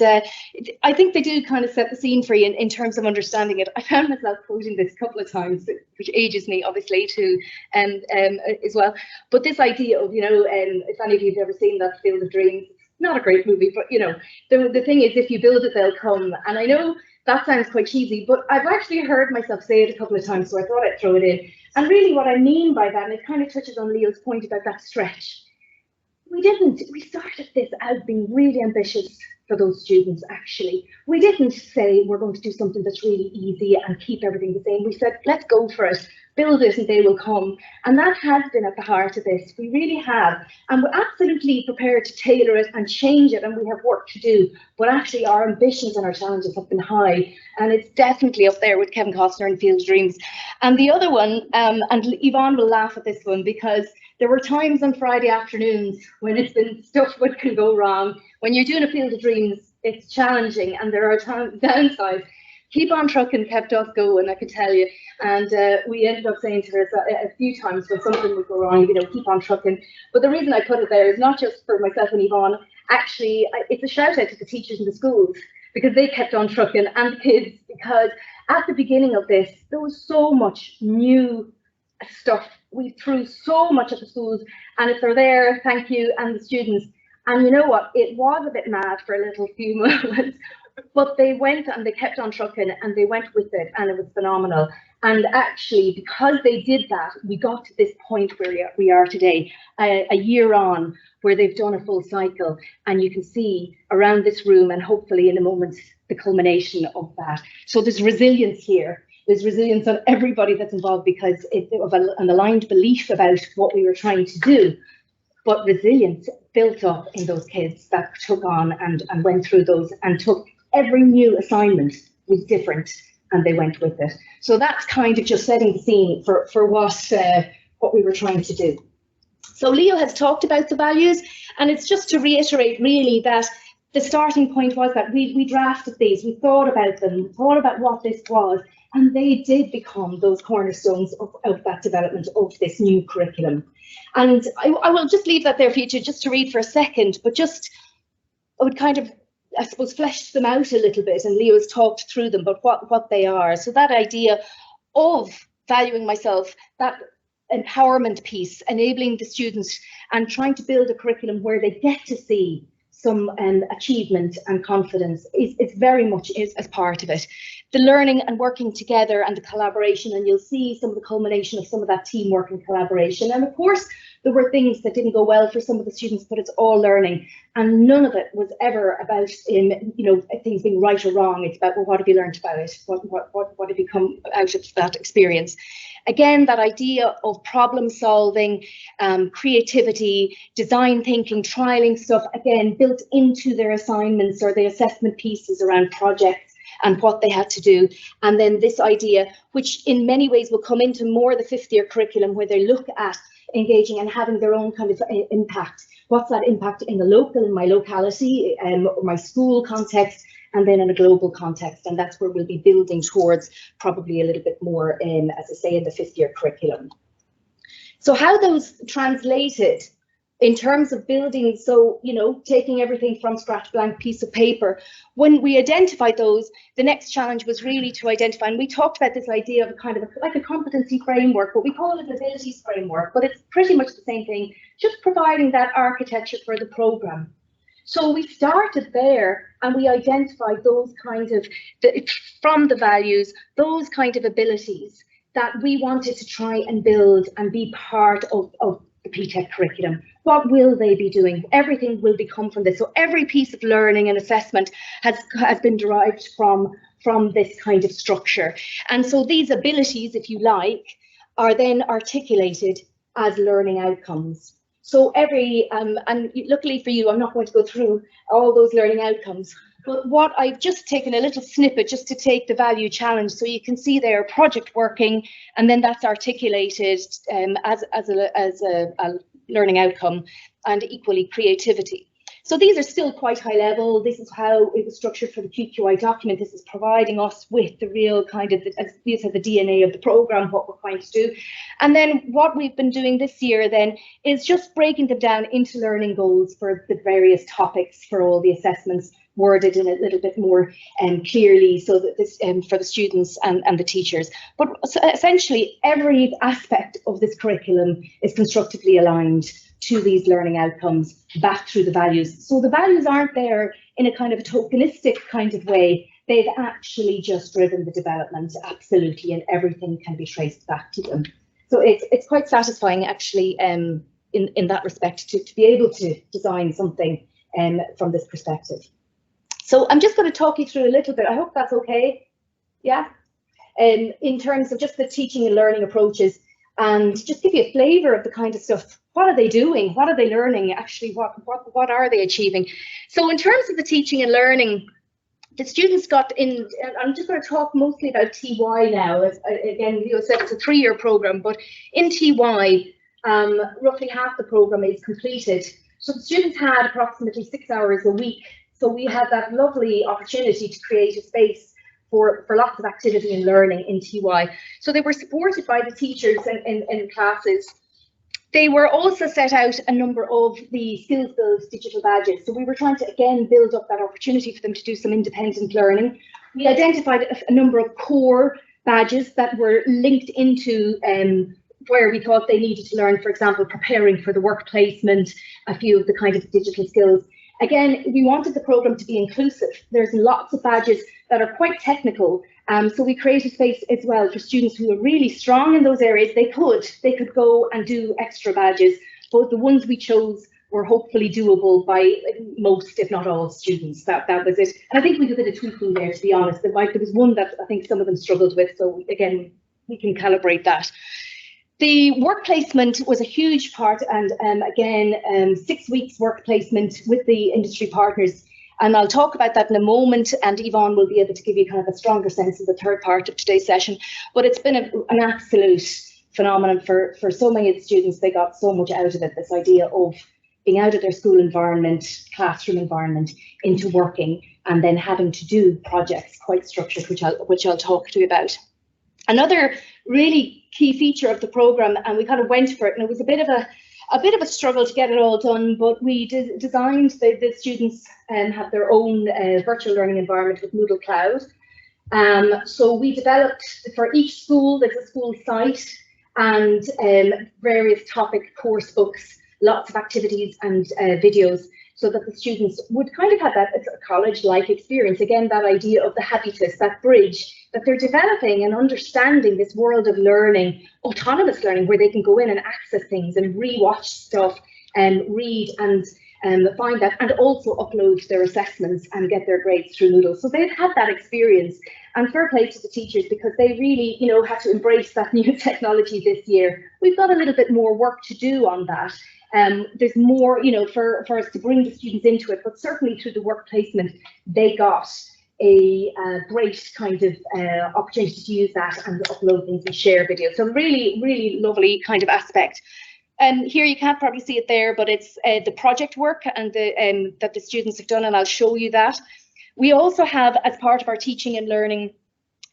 I think they do kind of set the scene for you in terms of understanding it. I found myself quoting this a couple of times, which ages me obviously too, as well. But this idea of, you know, if any of you have ever seen that Field of Dreams, not a great movie, but you know, the thing is, if you build it, they'll come. And I know that sounds quite cheesy, but I've actually heard myself say it a couple of times, so I thought I'd throw it in. And really what I mean by that, and it kind of touches on Leo's point about that stretch, we started this out being really ambitious for those students, actually. We didn't say we're going to do something that's really easy and keep everything the same. We said, let's go for it, build it and they will come. And that has been at the heart of this. We really have. And we're absolutely prepared to tailor it and change it, and we have work to do. But actually our ambitions and our challenges have been high. And it's definitely up there with Kevin Costner and Field of Dreams. And the other one, and Yvonne will laugh at this one, because there were times on Friday afternoons when it's been stuff that can go wrong. When you're doing a Field of Dreams, it's challenging and there are downsides. Keep on Trucking kept us going, I can tell you. And we ended up saying to her a few times when something would go wrong, you know, keep on trucking. But the reason I put it there is not just for myself and Yvonne. Actually, it's a shout out to the teachers in the schools, because they kept on trucking, and the kids, because at the beginning of this, there was so much new stuff. We threw so much at the schools, and if they're there, thank you, and the students. And you know what? It was a bit mad for a little few moments, but they went and they kept on trucking and they went with it, and it was phenomenal. And actually, because they did that, we got to this point where we are today, a year on, where they've done a full cycle. And you can see around this room, and hopefully in a moment, the culmination of that. So there's resilience here. There's resilience on everybody that's involved, because of an aligned belief about what we were trying to do. But resilience built up in those kids that took on and went through those, and took every new assignment was different, and they went with it. So that's kind of just setting the scene for what we were trying to do. So Leo has talked about the values, and it's just to reiterate really that the starting point was that we drafted these, we thought about them, thought about what this was, and they did become those cornerstones of that development of this new curriculum. And I will just leave that there for you just to read for a second, but just I would kind of, I suppose, flesh them out a little bit, and Leo's talked through them, but what they are. So that idea of valuing myself, that empowerment piece, enabling the students and trying to build a curriculum where they get to see some achievement and confidence is very much as part of it. The learning and working together and the collaboration, and you'll see some of the culmination of some of that teamwork and collaboration. And of course, there were things that didn't go well for some of the students, but it's all learning. And none of it was ever about, things being right or wrong. It's about, well, what have you learned about it? What have you come out of that experience? Again, that idea of problem solving, creativity, design thinking, trialing stuff, again, built into their assignments or the assessment pieces around projects and what they had to do. And then this idea, which in many ways will come into more the 5th year curriculum, where they look at engaging and having their own kind of impact. What's that impact in the local, in my locality, or my school context, and then in a global context? And that's where we'll be building towards probably a little bit more in, as I say, in the 5th year curriculum. So how those translated in terms of building, so, taking everything from scratch, blank piece of paper, when we identified those, the next challenge was really to identify, and we talked about this idea of like a competency framework, but we call it an abilities framework, but it's pretty much the same thing, just providing that architecture for the program. So we started there and we identified those kind of, from the values, those kind of abilities that we wanted to try and build and be part of the PTECH curriculum. What will they be doing? Everything will become from this. So every piece of learning and assessment has been derived from this kind of structure. And so these abilities, if you like, are then articulated as learning outcomes. So every, and luckily for you, I'm not going to go through all those learning outcomes, but what I've just taken a little snippet just to take the value challenge. So you can see there project working, and then that's articulated as a learning outcome, and equally creativity. So these are still quite high level. This is how it was structured for the QQI document. This is providing us with the real kind of, as you said, the DNA of the program, what we're trying to do. And then what we've been doing this year then is just breaking them down into learning goals for the various topics for all the assessments, worded in a little bit more clearly, so that this for the students and the teachers. But essentially every aspect of this curriculum is constructively aligned to these learning outcomes back through the values. So the values aren't there in a kind of a tokenistic kind of way. They've actually just driven the development, absolutely, and everything can be traced back to them. So it's quite satisfying actually in that respect to be able to design something from this perspective. So I'm just going to talk you through a little bit. I hope that's okay. Yeah. In terms of just the teaching and learning approaches, and just give you a flavour of the kind of stuff. What are they doing? What are they learning? Actually, what are they achieving? So in terms of the teaching and learning, the students got in, and I'm just going to talk mostly about TY now. Again, you said it's a 3-year program, but in TY, roughly half the program is completed. So the students had approximately 6 hours a week. So we had that lovely opportunity to create a space for lots of activity and learning in TY. So they were supported by the teachers in classes. They were also set out a number of the skills build digital badges. So we were trying to, again, build up that opportunity for them to do some independent learning. We identified a number of core badges that were linked into where we thought they needed to learn, for example, preparing for the work placement, a few of the kind of digital skills. Again, we wanted the program to be inclusive. There's lots of badges that are quite technical. So we created space as well for students who are really strong in those areas. They could go and do extra badges, but the ones we chose were hopefully doable by most, if not all, students. That was it. And I think we did a bit of tweaking there, to be honest. There was one that I think some of them struggled with. So again, we can calibrate that. The work placement was a huge part, and again, 6 weeks work placement with the industry partners. And I'll talk about that in a moment, and Yvonne will be able to give you kind of a stronger sense of the third part of today's session. But it's been an absolute phenomenon for so many of the students. They got so much out of it, this idea of being out of their school environment, classroom environment, into working, and then having to do projects quite structured, which I'll talk to you about. Another really key feature of the program, and we kind of went for it, and it was a bit of a struggle to get it all done, but we designed the students have their own virtual learning environment with Moodle Cloud. So we developed for each school, there's a school site and various topic course books, lots of activities and videos so that the students would kind of have that college-like experience. Again, that idea of the habitus, that bridge, that they're developing and understanding this world of learning, autonomous learning, where they can go in and access things and re-watch stuff and read and find that, and also upload their assessments and get their grades through Moodle. So they've had that experience, and fair play to the teachers, because they really, you know, had to embrace that new technology this year. We've got a little bit more work to do on that. There's more, you know, for us to bring the students into it, but certainly through the work placement, they got a great kind of opportunity to use that and upload things and share videos. So really, really lovely kind of aspect. And here you can't probably see it there, but it's the project work and the that the students have done, and I'll show you that. We also have, as part of our teaching and learning,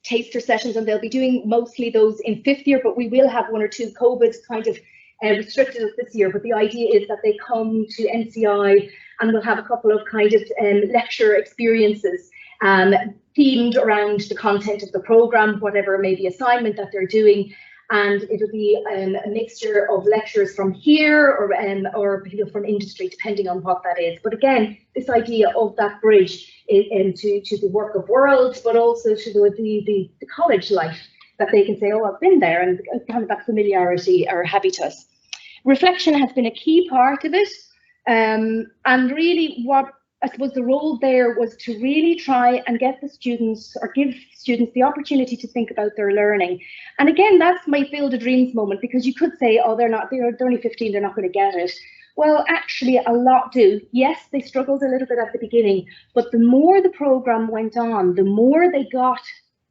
taster sessions, and they'll be doing mostly those in 5th year, but we will have 1 or 2. COVID kind of restricted us this year, but the idea is that they come to NCI and we'll have a couple of kind of lecture experiences themed around the content of the programme, whatever may be assignment that they're doing. And it'll be a mixture of lecturers from here or people from industry, depending on what that is. But again, this idea of that bridge to the work of worlds, but also to the college life, that they can say, oh, I've been there, and kind of that familiarity or habitus. Reflection has been a key part of it. And really what I suppose the role there was to really try and get the students, or give students the opportunity to think about their learning. And again, that's my field of dreams moment, because you could say, oh, they're only 15, they're not going to get it. Well, actually, a lot do. Yes, they struggled a little bit at the beginning, but the more the programme went on, the more they got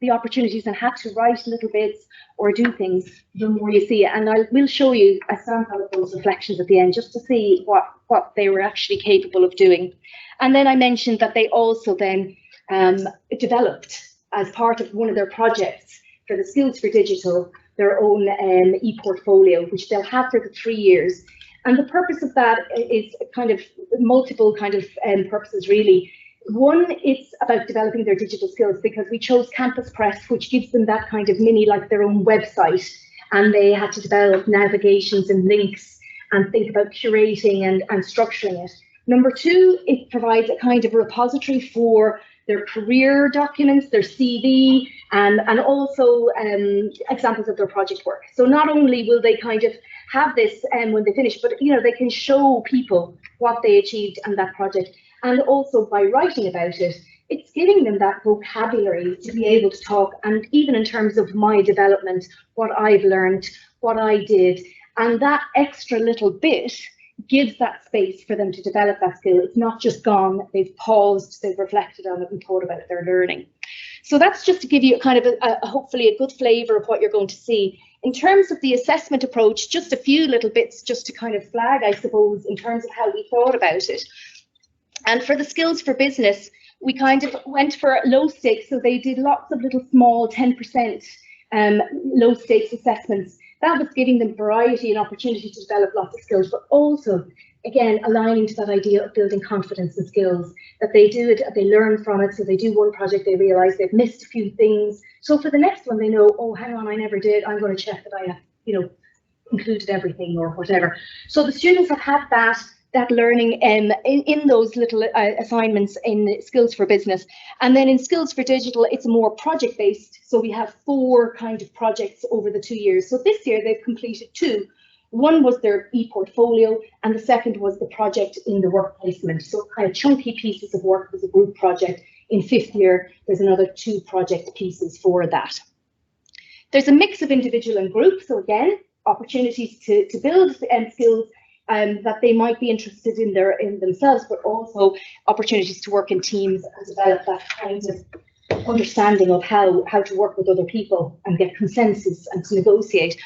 the opportunities and had to write little bits or do things, the more you see it. And I will show you a sample of those reflections at the end, just to see what they were actually capable of doing. And then I mentioned that they also then developed, as part of one of their projects for the Skills for Digital, their own e-portfolio, which they'll have for the 3 years. And the purpose of that is kind of multiple kind of purposes, really. One, it's about developing their digital skills, because we chose Campus Press, which gives them that kind of mini, like their own website, and they had to develop navigations and links and think about curating and structuring it. Number 2, it provides a kind of repository for their career documents, their CV, and also examples of their project work. So not only will they kind of have this when they finish, but you know, they can show people what they achieved in that project. And also by writing about it, it's giving them that vocabulary to be able to talk, and even in terms of my development, what I've learned, what I did, and that extra little bit gives that space for them to develop that skill. It's not just gone, they've paused, they've reflected on it and thought about their learning. So that's just to give you kind of hopefully a good flavour of what you're going to see. In terms of the assessment approach, just a few little bits just to kind of flag, I suppose, in terms of how we thought about it. And for the Skills for Business, we kind of went for low stakes, so they did lots of little small 10% low stakes assessments. That was giving them variety and opportunity to develop lots of skills, but also, again, aligning to that idea of building confidence and skills, that they do it, they learn from it. So they do one project, they realise they've missed a few things. So for the next one, they know, oh, hang on, I never did. I'm going to check that I have, you know, included everything or whatever. So the students have had that learning in those little assignments in Skills for Business. And then in Skills for Digital, it's more project based. So we have 4 kind of projects over the 2 years. So this year they've completed 2. One was their e-portfolio, and the second was the project in the work placement. So kind of chunky pieces of work was a group project. In 5th year, there's another 2 project pieces for that. There's a mix of individual and group. So again, opportunities to build skills that they might be interested in themselves, but also opportunities to work in teams and develop that kind of understanding of how to work with other people and get consensus and to negotiate.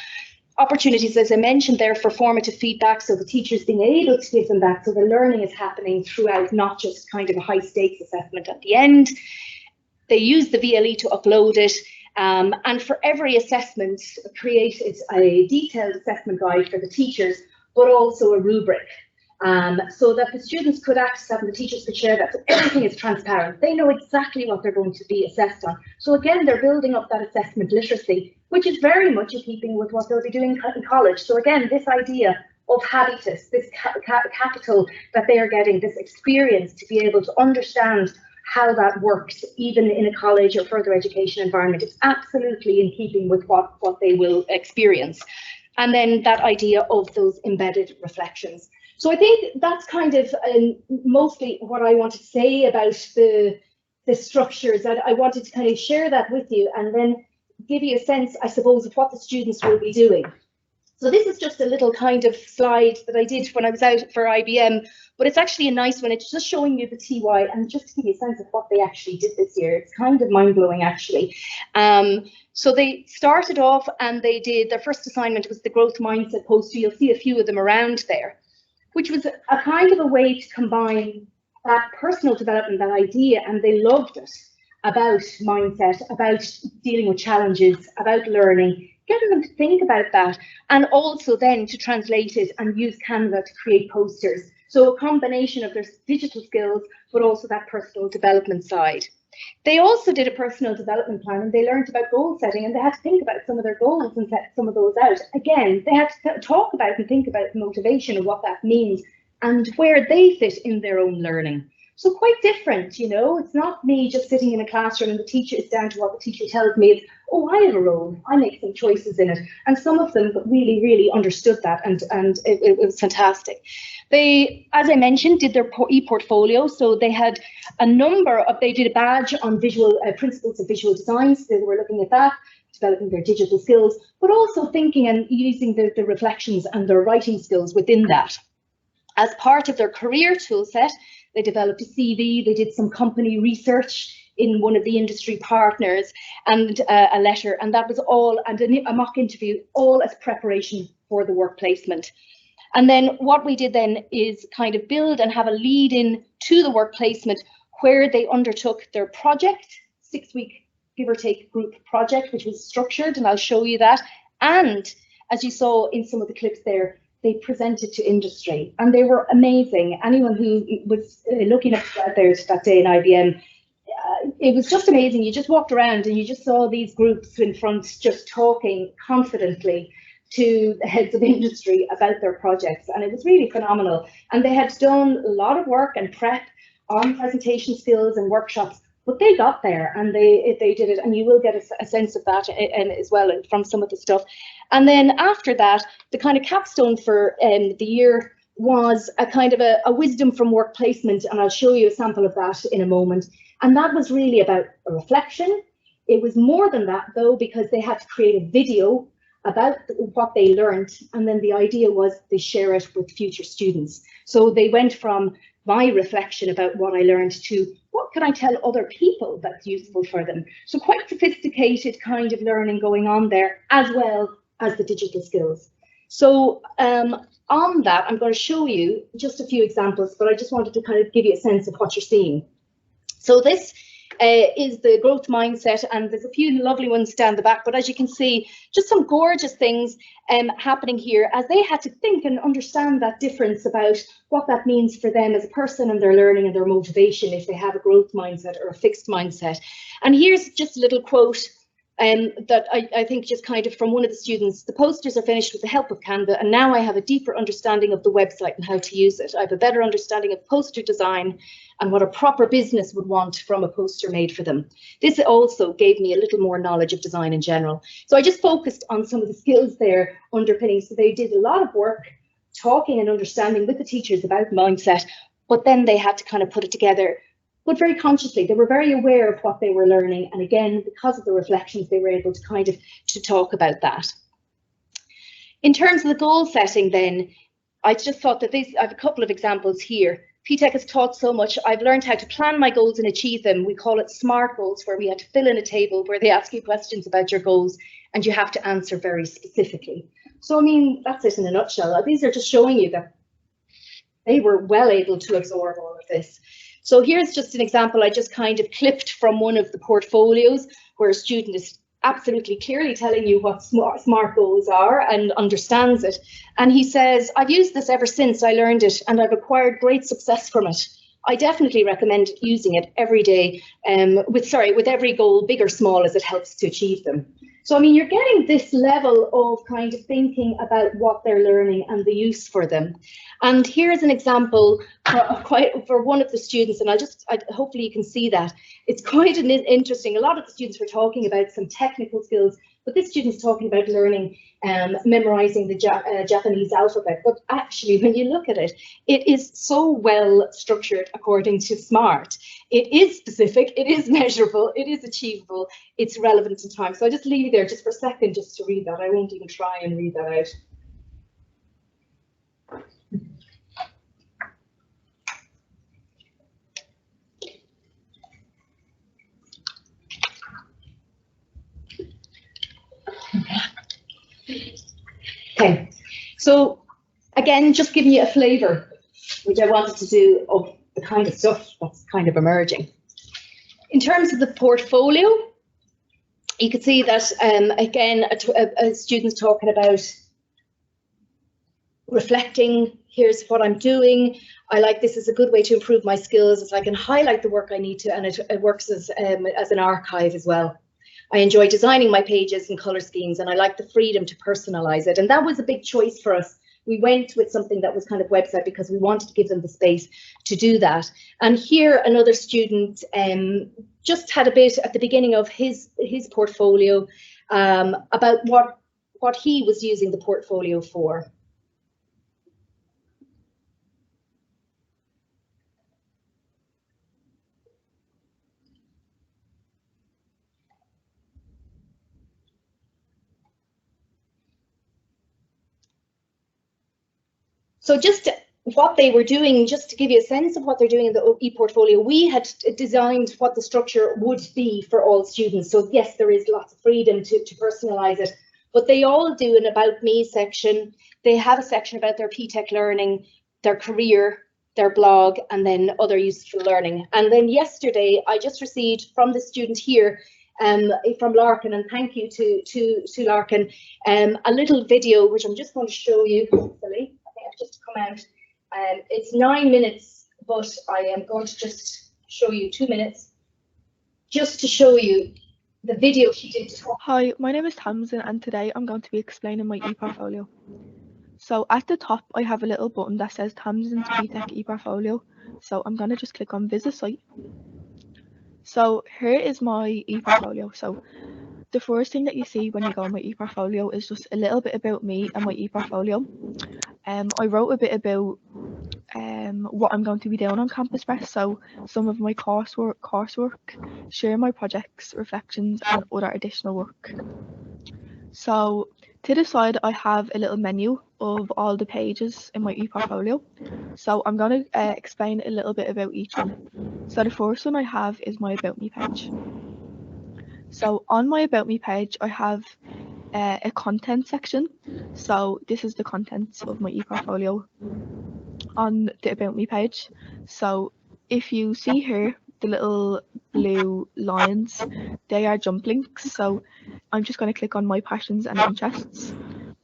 Opportunities, as I mentioned there, for formative feedback, so the teachers being able to give them that, so the learning is happening throughout, not just kind of a high stakes assessment at the end. They use the VLE to upload it. And for every assessment, created a detailed assessment guide for the teachers, but also a rubric, so that the students could access that and the teachers could share that. So everything is transparent. They know exactly what they're going to be assessed on. So again, they're building up that assessment literacy, which is very much in keeping with what they'll be doing in college. So again, this idea of habitus, this capital that they are getting, this experience to be able to understand how that works, even in a college or further education environment. It's absolutely in keeping with what they will experience. And then that idea of those embedded reflections. So I think that's kind of mostly what I wanted to say about the structures. I wanted to kind of share that with you and then give you a sense, I suppose, of what the students will be doing. So this is just a little kind of slide that I did when I was out for IBM, but it's actually a nice one. It's just showing you the TY and just to give you a sense of what they actually did this year. It's kind of mind-blowing, actually. So they started off and they did, their first assignment was the growth mindset poster. You'll see a few of them around there, which was a kind of a way to combine that personal development, that idea, and they loved it, about mindset, about dealing with challenges, about learning, getting them to think about that, and also then to translate it and use Canva to create posters. So a combination of their digital skills, but also that personal development side. They also did a personal development plan and they learned about goal setting, and they had to think about some of their goals and set some of those out. Again, they had to talk about and think about motivation and what that means and where they fit in their own learning. So quite different, you know, it's not me just sitting in a classroom and the teacher is down to what the teacher tells me. It's, oh, I have a role, I make some choices in it. And some of them really, really understood that, and it was fantastic. They, as I mentioned, did their e-portfolio. So they had a number of, they did a badge on visual principles of visual design. So they were looking at that, developing their digital skills, but also thinking and using the reflections and their writing skills within that. As part of their career tool set, they developed a CV, they did some company research in one of the industry partners and a letter, and that was all, and a mock interview, all as preparation for the work placement. And then what we did then is kind of build and have a lead in to the work placement where they undertook their project, 6-week give or take group project, which was structured, and I'll show you that. And as you saw in some of the clips there, they presented to industry and they were amazing. Anyone who was looking at there that day in IBM, it was just amazing. You just walked around and you just saw these groups in front just talking confidently to the heads of industry about their projects, and it was really phenomenal. And they had done a lot of work and prep on presentation skills and workshops, but they got there and they did it, and you will get a sense of that and as well from some of the stuff. And then after that, the kind of capstone for the year was a kind of a wisdom from work placement, and I'll show you a sample of that in a moment. And that was really about a reflection. It was more than that though, because they had to create a video about what they learned, and then the idea was they share it with future students. So they went from my reflection about what I learned to what can I tell other people that's useful for them. So quite sophisticated kind of learning going on there, as well as the digital skills. So on that, I'm going to show you just a few examples, but I just wanted to kind of give you a sense of what you're seeing. So this is the growth mindset, and there's a few lovely ones down the back, but as you can see, just some gorgeous things happening here as they had to think and understand that difference about what that means for them as a person and their learning and their motivation if they have a growth mindset or a fixed mindset. And here's just a little quote that I think just kind of from one of the students. The posters are finished with the help of Canva, and now I have a deeper understanding of the website and how to use it. I have a better understanding of poster design and what a proper business would want from a poster made for them. This also gave me a little more knowledge of design in general. So I just focused on some of the skills there underpinning. So they did a lot of work talking and understanding with the teachers about mindset, but then they had to kind of put it together, but very consciously. They were very aware of what they were learning, and again, because of the reflections, they were able to kind of talk about that. In terms of the goal setting then, I just thought that I have a couple of examples here. PTECH has taught so much. I've learned how to plan my goals and achieve them. We call it SMART goals, where we had to fill in a table where they ask you questions about your goals and you have to answer very specifically. So I mean, that's it in a nutshell. These are just showing you that they were well able to absorb all of this. So here's just an example I just kind of clipped from one of the portfolios where a student is absolutely clearly telling you what SMART goals are and understands it. And he says, I've used this ever since I learned it and I've acquired great success from it. I definitely recommend using it every day with every goal, big or small, as it helps to achieve them. So, I mean, you're getting this level of kind of thinking about what they're learning and the use for them. And here's an example for one of the students, and hopefully you can see that. It's quite interesting. A lot of the students were talking about some technical skills, but this student's talking about learning, memorizing the Japanese alphabet. But actually, when you look at it, it is so well structured according to SMART. It is specific, it is measurable, it is achievable, it's relevant in time. So I just leave you there just for a second just to read that. I won't even try and read that out. Okay, so again, just giving you a flavour, which I wanted to do, of the kind of stuff that's kind of emerging. In terms of the portfolio, you can see that, again, a student's talking about reflecting, here's what I'm doing. I like this is a good way to improve my skills, as I can highlight the work I need to, and it works as an archive as well. I enjoy designing my pages and colour schemes, and I like the freedom to personalise it. And that was a big choice for us. We went with something that was kind of website because we wanted to give them the space to do that. And here another student just had a bit at the beginning of his portfolio about what he was using the portfolio for. So just what they were doing, just to give you a sense of what they're doing in the e-portfolio, we had designed what the structure would be for all students. So yes, there is lots of freedom to personalise it, but they all do an About Me section. They have a section about their PTECH learning, their career, their blog, and then other useful learning. And then yesterday, I just received from the student here, from Larkin, and thank you to Larkin, a little video, which I'm just going to show you, hopefully. Just come out. It's 9 minutes, but I am going to just show you 2 minutes just to show you the video she did. Hi, my name is Tamsin, and today I'm going to be explaining my e-portfolio. So at the top I have a little button that says Tamsin's PTECH e-portfolio, so I'm going to just click on visit site. So here is my e-portfolio. So the first thing that you see when you go on my e-portfolio is just a little bit about me and my e-portfolio. I wrote a bit about what I'm going to be doing on Campus Press, so some of my coursework, share my projects, reflections, and other additional work. So to the side, I have a little menu of all the pages in my e-portfolio. So I'm going to explain a little bit about each one. So the first one I have is my About Me page. So on my About Me page, I have a content section. So this is the contents of my e-portfolio on the About Me page. So if you see here, the little blue lines, they are jump links. So I'm just going to click on my passions and interests,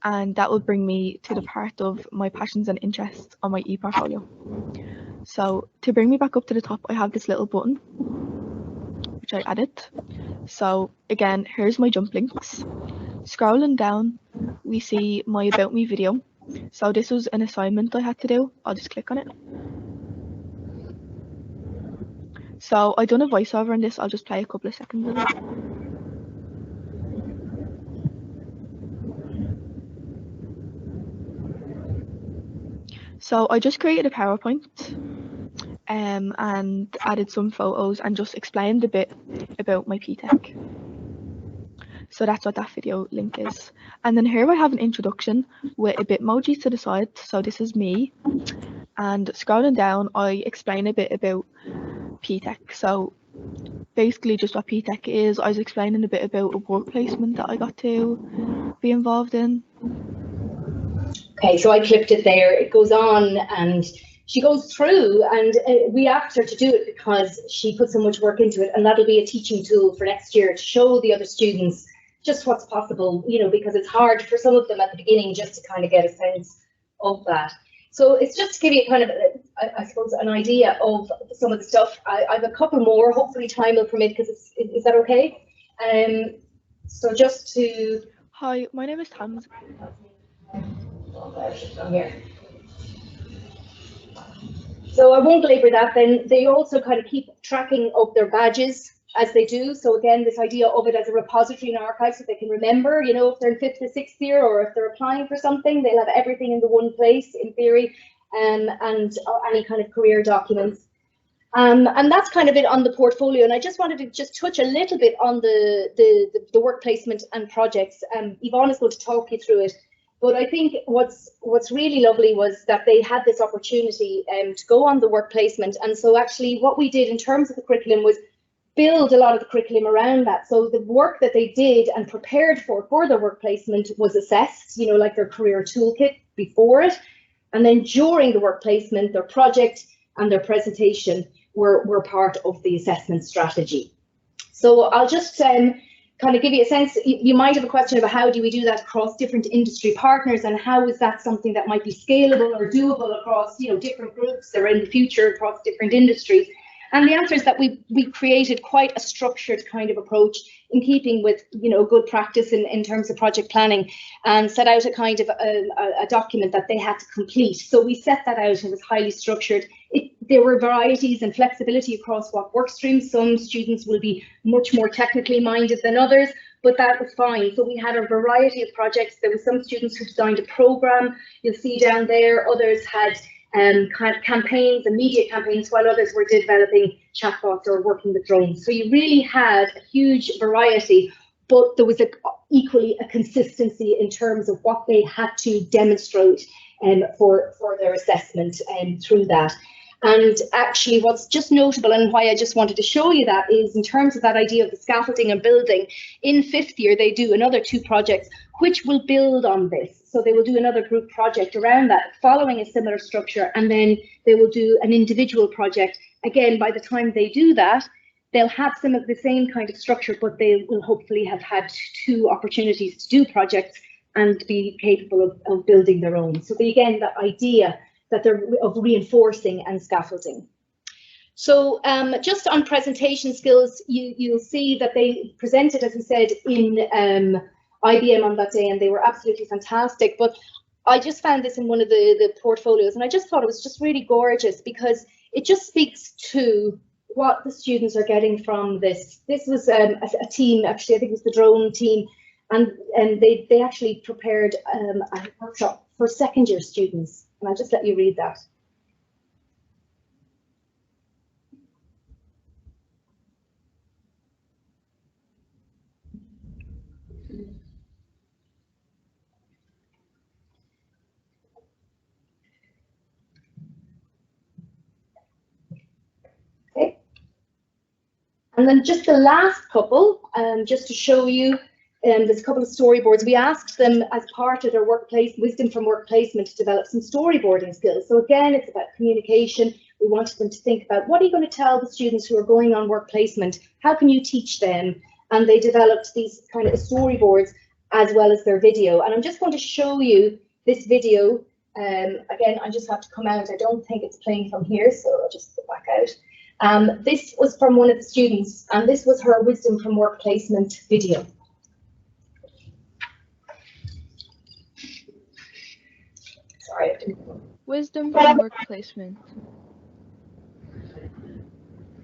and that will bring me to the part of my passions and interests on my e-portfolio. So to bring me back up to the top, I have this little button which I added. So again, here's my jump links. Scrolling down, we see my About Me video. So this was an assignment I had to do. I'll just click on it. So I done a voiceover on this. I'll just play a couple of seconds of it. So I just created a PowerPoint and added some photos and just explained a bit about my PTECH. So that's what that video link is. And then here I have an introduction with a Bitmoji to the side. So this is me. And scrolling down, I explain a bit about PTECH. So basically just what PTECH is. I was explaining a bit about a work placement that I got to be involved in. Okay, so I clipped it there. It goes on and she goes through, and we asked her to do it because she put so much work into it, and that'll be a teaching tool for next year to show the other students just what's possible, you know, because it's hard for some of them at the beginning just to kind of get a sense of that. So it's just to give you kind of, I suppose, an idea of some of the stuff. I have a couple more, hopefully time will permit, because is that okay? So just to... Hi, my name is Tamsin. Here. So I won't labor that. Then they also kind of keep tracking of their badges as they do. So again, this idea of it as a repository and archive, so they can remember, you know, if they're in 5th to 6th year, or if they're applying for something, they'll have everything in the one place in theory, and any kind of career documents. And that's kind of it on the portfolio. And I just wanted to just touch a little bit on the work placement and projects. Yvonne is going to talk you through it. But I think what's really lovely was that they had this opportunity to go on the work placement. And so actually what we did in terms of the curriculum was build a lot of the curriculum around that. So the work that they did and prepared for their work placement was assessed, you know, like their career toolkit before it. And then during the work placement, their project and their presentation were part of the assessment strategy. So I'll just kind of give you a sense. You might have a question about how do we do that across different industry partners, and how is that something that might be scalable or doable across, you know, different groups or in the future across different industries. And the answer is that we created quite a structured kind of approach in keeping with, you know, good practice in terms of project planning, and set out a kind of a document that they had to complete. So we set that out and it was highly structured. There were varieties and flexibility across what work streams. Some students will be much more technically minded than others, but that was fine. So we had a variety of projects. There were some students who designed a program, you'll see down there. Others had kind of campaigns and media campaigns, while others were developing chatbots or working with drones. So you really had a huge variety, but there was equally a consistency in terms of what they had to demonstrate for their assessment through that. And actually what's just notable, and why I just wanted to show you that, is in terms of that idea of the scaffolding and building. In 5th year, they do another 2 projects which will build on this. So they will do another group project around that, following a similar structure, and then they will do an individual project. Again, by the time they do that, they'll have some of the same kind of structure, but they will hopefully have had 2 opportunities to do projects and be capable of building their own. So again, that idea that they're of reinforcing and scaffolding. So just on presentation skills, you'll see that they presented, as we said, in IBM on that day, and they were absolutely fantastic. But I just found this in one of the portfolios, and I just thought it was just really gorgeous, because it just speaks to what the students are getting from this. This was a team, actually, I think it was the drone team, and they actually prepared a workshop for 2nd year students. And I'll just let you read that. Okay. And then just the last couple, just to show you, there's a couple of storyboards. We asked them as part of their wisdom from work placement, to develop some storyboarding skills. So again, it's about communication. We wanted them to think about, what are you going to tell the students who are going on work placement? How can you teach them? And they developed these kind of storyboards as well as their video. And I'm just going to show you this video. Again, I just have to come out. I don't think it's playing from here, so I'll just go back out. This was from one of the students, and this was her wisdom from work placement video. Sorry. Wisdom from work placement.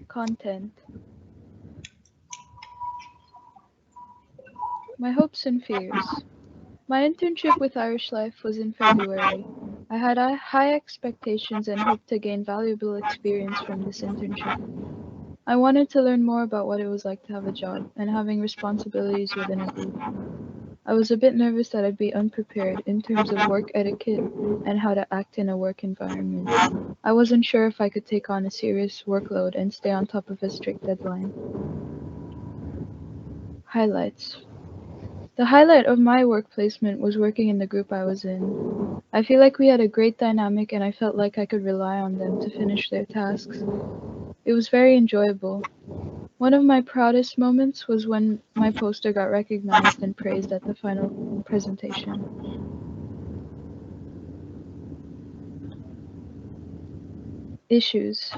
Content. My hopes and fears. My internship with Irish Life was in February. I had high expectations and hoped to gain valuable experience from this internship. I wanted to learn more about what it was like to have a job and having responsibilities within a group. I was a bit nervous that I'd be unprepared in terms of work etiquette and how to act in a work environment. I wasn't sure if I could take on a serious workload and stay on top of a strict deadline. Highlights. The highlight of my work placement was working in the group I was in. I feel like we had a great dynamic, and I felt like I could rely on them to finish their tasks. It was very enjoyable. One of my proudest moments was when my poster got recognized and praised at the final presentation. Issues.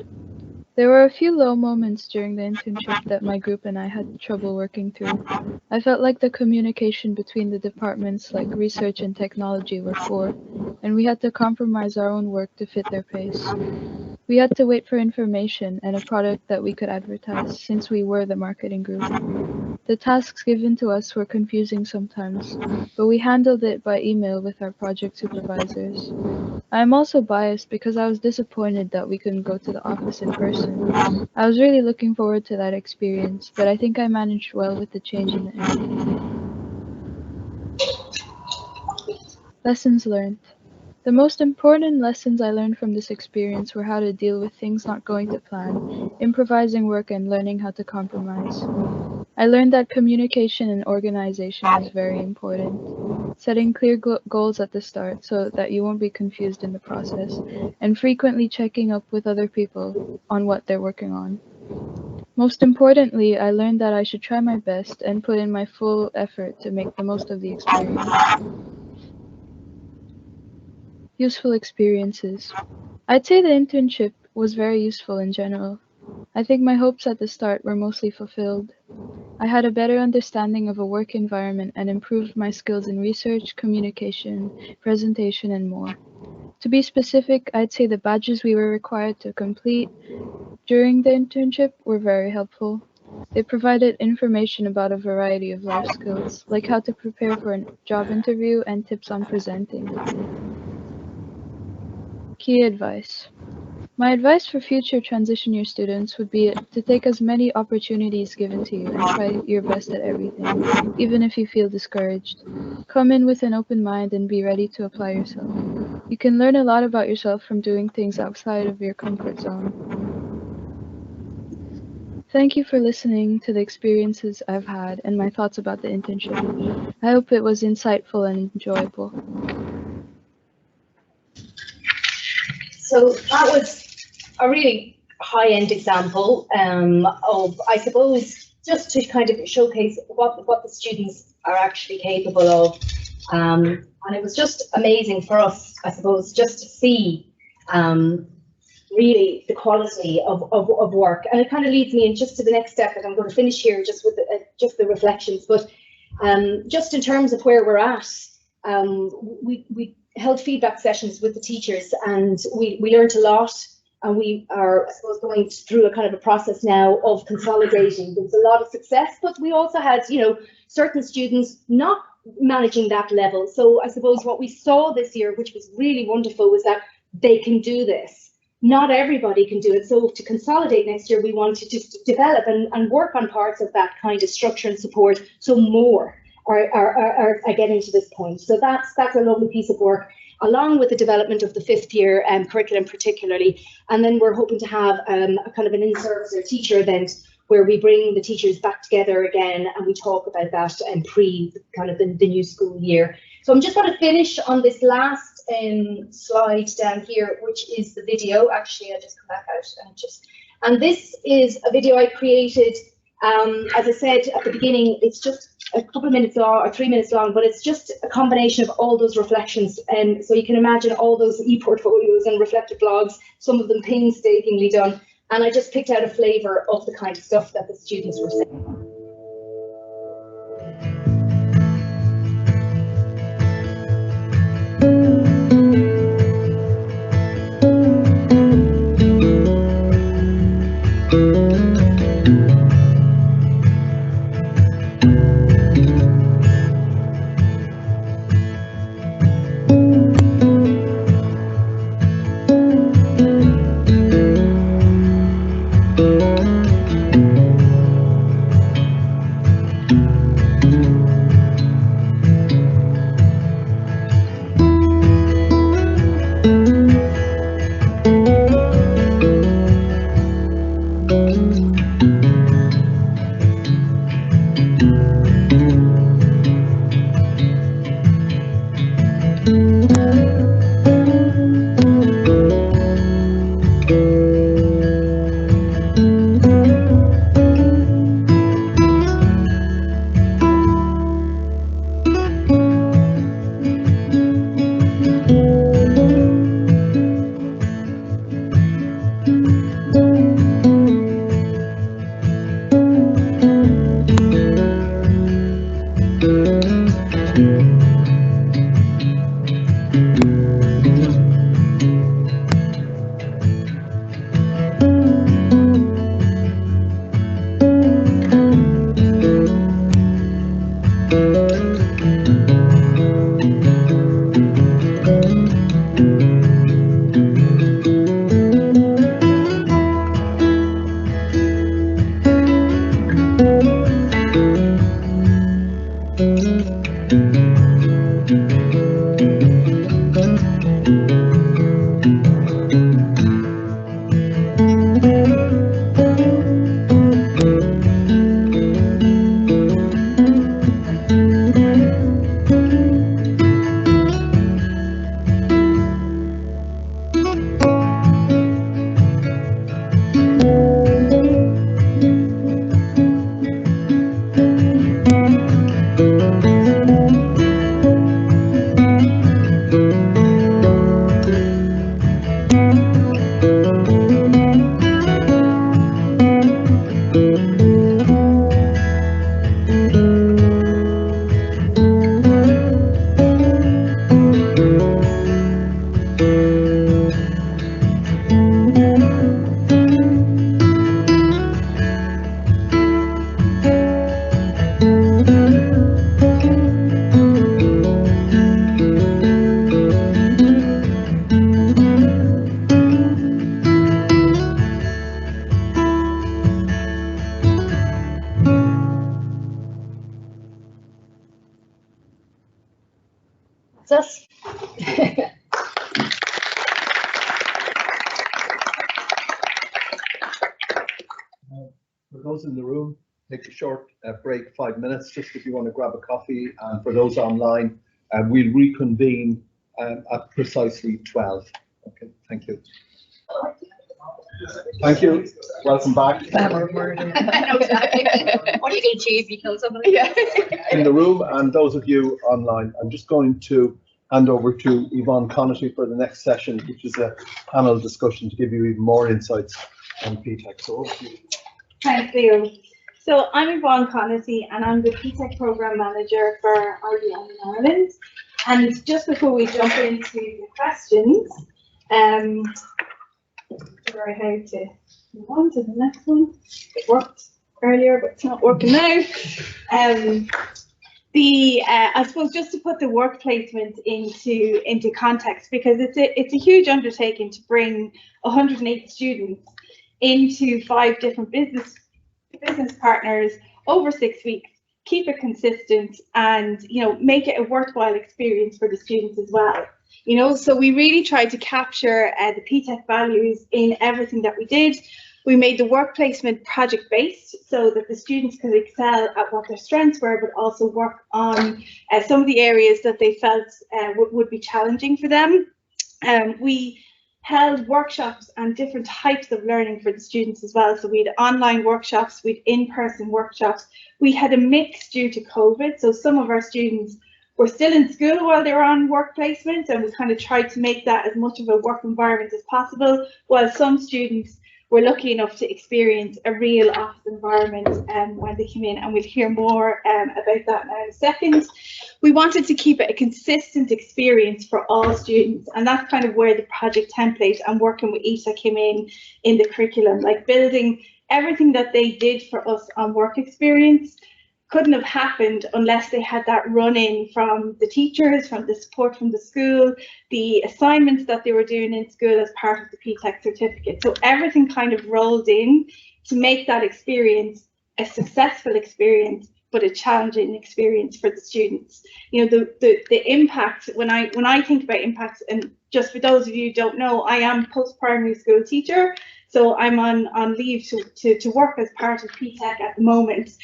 There were a few low moments during the internship that my group and I had trouble working through. I felt like the communication between the departments like research and technology were poor, and we had to compromise our own work to fit their pace. We had to wait for information and a product that we could advertise, since we were the marketing group. The tasks given to us were confusing sometimes, but we handled it by email with our project supervisors. I am also biased because I was disappointed that we couldn't go to the office in person. I was really looking forward to that experience, but I think I managed well with the change in the environment. Lessons learned. The most important lessons I learned from this experience were how to deal with things not going to plan, improvising work, and learning how to compromise. I learned that communication and organization is very important. Setting clear goals at the start so that you won't be confused in the process, and frequently checking up with other people on what they're working on. Most importantly, I learned that I should try my best and put in my full effort to make the most of the experience. Useful experiences. I'd say the internship was very useful in general. I think my hopes at the start were mostly fulfilled. I had a better understanding of a work environment and improved my skills in research, communication, presentation, and more. To be specific, I'd say the badges we were required to complete during the internship were very helpful. They provided information about a variety of life skills, like how to prepare for a job interview and tips on presenting. Key advice. My advice for future transition year students would be to take as many opportunities given to you and try your best at everything, even if you feel discouraged. Come in with an open mind and be ready to apply yourself. You can learn a lot about yourself from doing things outside of your comfort zone. Thank you for listening to the experiences I've had and my thoughts about the internship. I hope it was insightful and enjoyable. So that was a really high-end example of, I suppose, just to kind of showcase what the students are actually capable of. And it was just amazing for us, I suppose, just to see really the quality of work. And it kind of leads me in just to the next step that I'm going to finish here just with just the reflections. But just in terms of where we're at, we held feedback sessions with the teachers and we learned a lot, and we are, I suppose, going through a kind of a process now of consolidating. There was a lot of success, but we also had, you know, certain students not managing that level. So I suppose what we saw this year, which was really wonderful, was that they can do this. Not everybody can do it. So to consolidate next year, we want to just develop and work on parts of that kind of structure and support, so more are getting to this point. So that's a lovely piece of work, along with the development of the fifth year curriculum particularly. And then we're hoping to have a kind of an in-service or teacher event where we bring the teachers back together again and we talk about that and pre kind of the new school year. So I'm just going to finish on this last slide down here, which is the video. Actually, I'll just come back out and this is a video I created. As I said at the beginning, it's just a couple of minutes long or 3 minutes long, but it's just a combination of all those reflections. And so you can imagine all those e-portfolios and reflective blogs, some of them painstakingly done. And I just picked out a flavour of the kind of stuff that the students were saying. those in the room, take a short break, 5 minutes, just if you want to grab a coffee. And for those online, we'll reconvene at precisely 12. Okay, thank you. Thank you. Welcome back. What are you going to achieve? You kill somebody? Yeah. In the room and those of you online, I'm just going to hand over to Yvonne Connaty for the next session, which is a panel discussion to give you even more insights on PTECH. So over to you. Thanks, Leo. So I'm Yvonne Connaty and I'm the PTECH Programme Manager for IBM in Ireland. And just before we jump into the questions, figure out how to move on to the next one. It worked earlier, but it's not working now. I suppose just to put the work placement into context, because it's a huge undertaking to bring 108 students into 5 different business partners over 6 weeks, keep it consistent, and make it a worthwhile experience for the students as well. So we really tried to capture the PTECH values in everything that we did. We made the work placement project based so that the students could excel at what their strengths were, but also work on some of the areas that they felt would be challenging for them. We held workshops and different types of learning for the students as well. So we had online workshops, we had in-person workshops. We had a mix due to COVID. So some of our students were still in school while they were on work placement, and we kind of tried to make that as much of a work environment as possible, while some students were lucky enough to experience a real office environment when they came in, and we'll hear more about that now in a second. We wanted to keep it a consistent experience for all students, and that's kind of where the project template and working with ESA came in the curriculum, like building everything that they did for us on work experience couldn't have happened unless they had that run-in from the teachers, from the support from the school, the assignments that they were doing in school as part of the PTECH certificate. So everything kind of rolled in to make that experience a successful experience, but a challenging experience for the students. The impact, when I think about impact, and just for those of you who don't know, I am a post-primary school teacher, so I'm on leave to work as part of PTECH at the moment.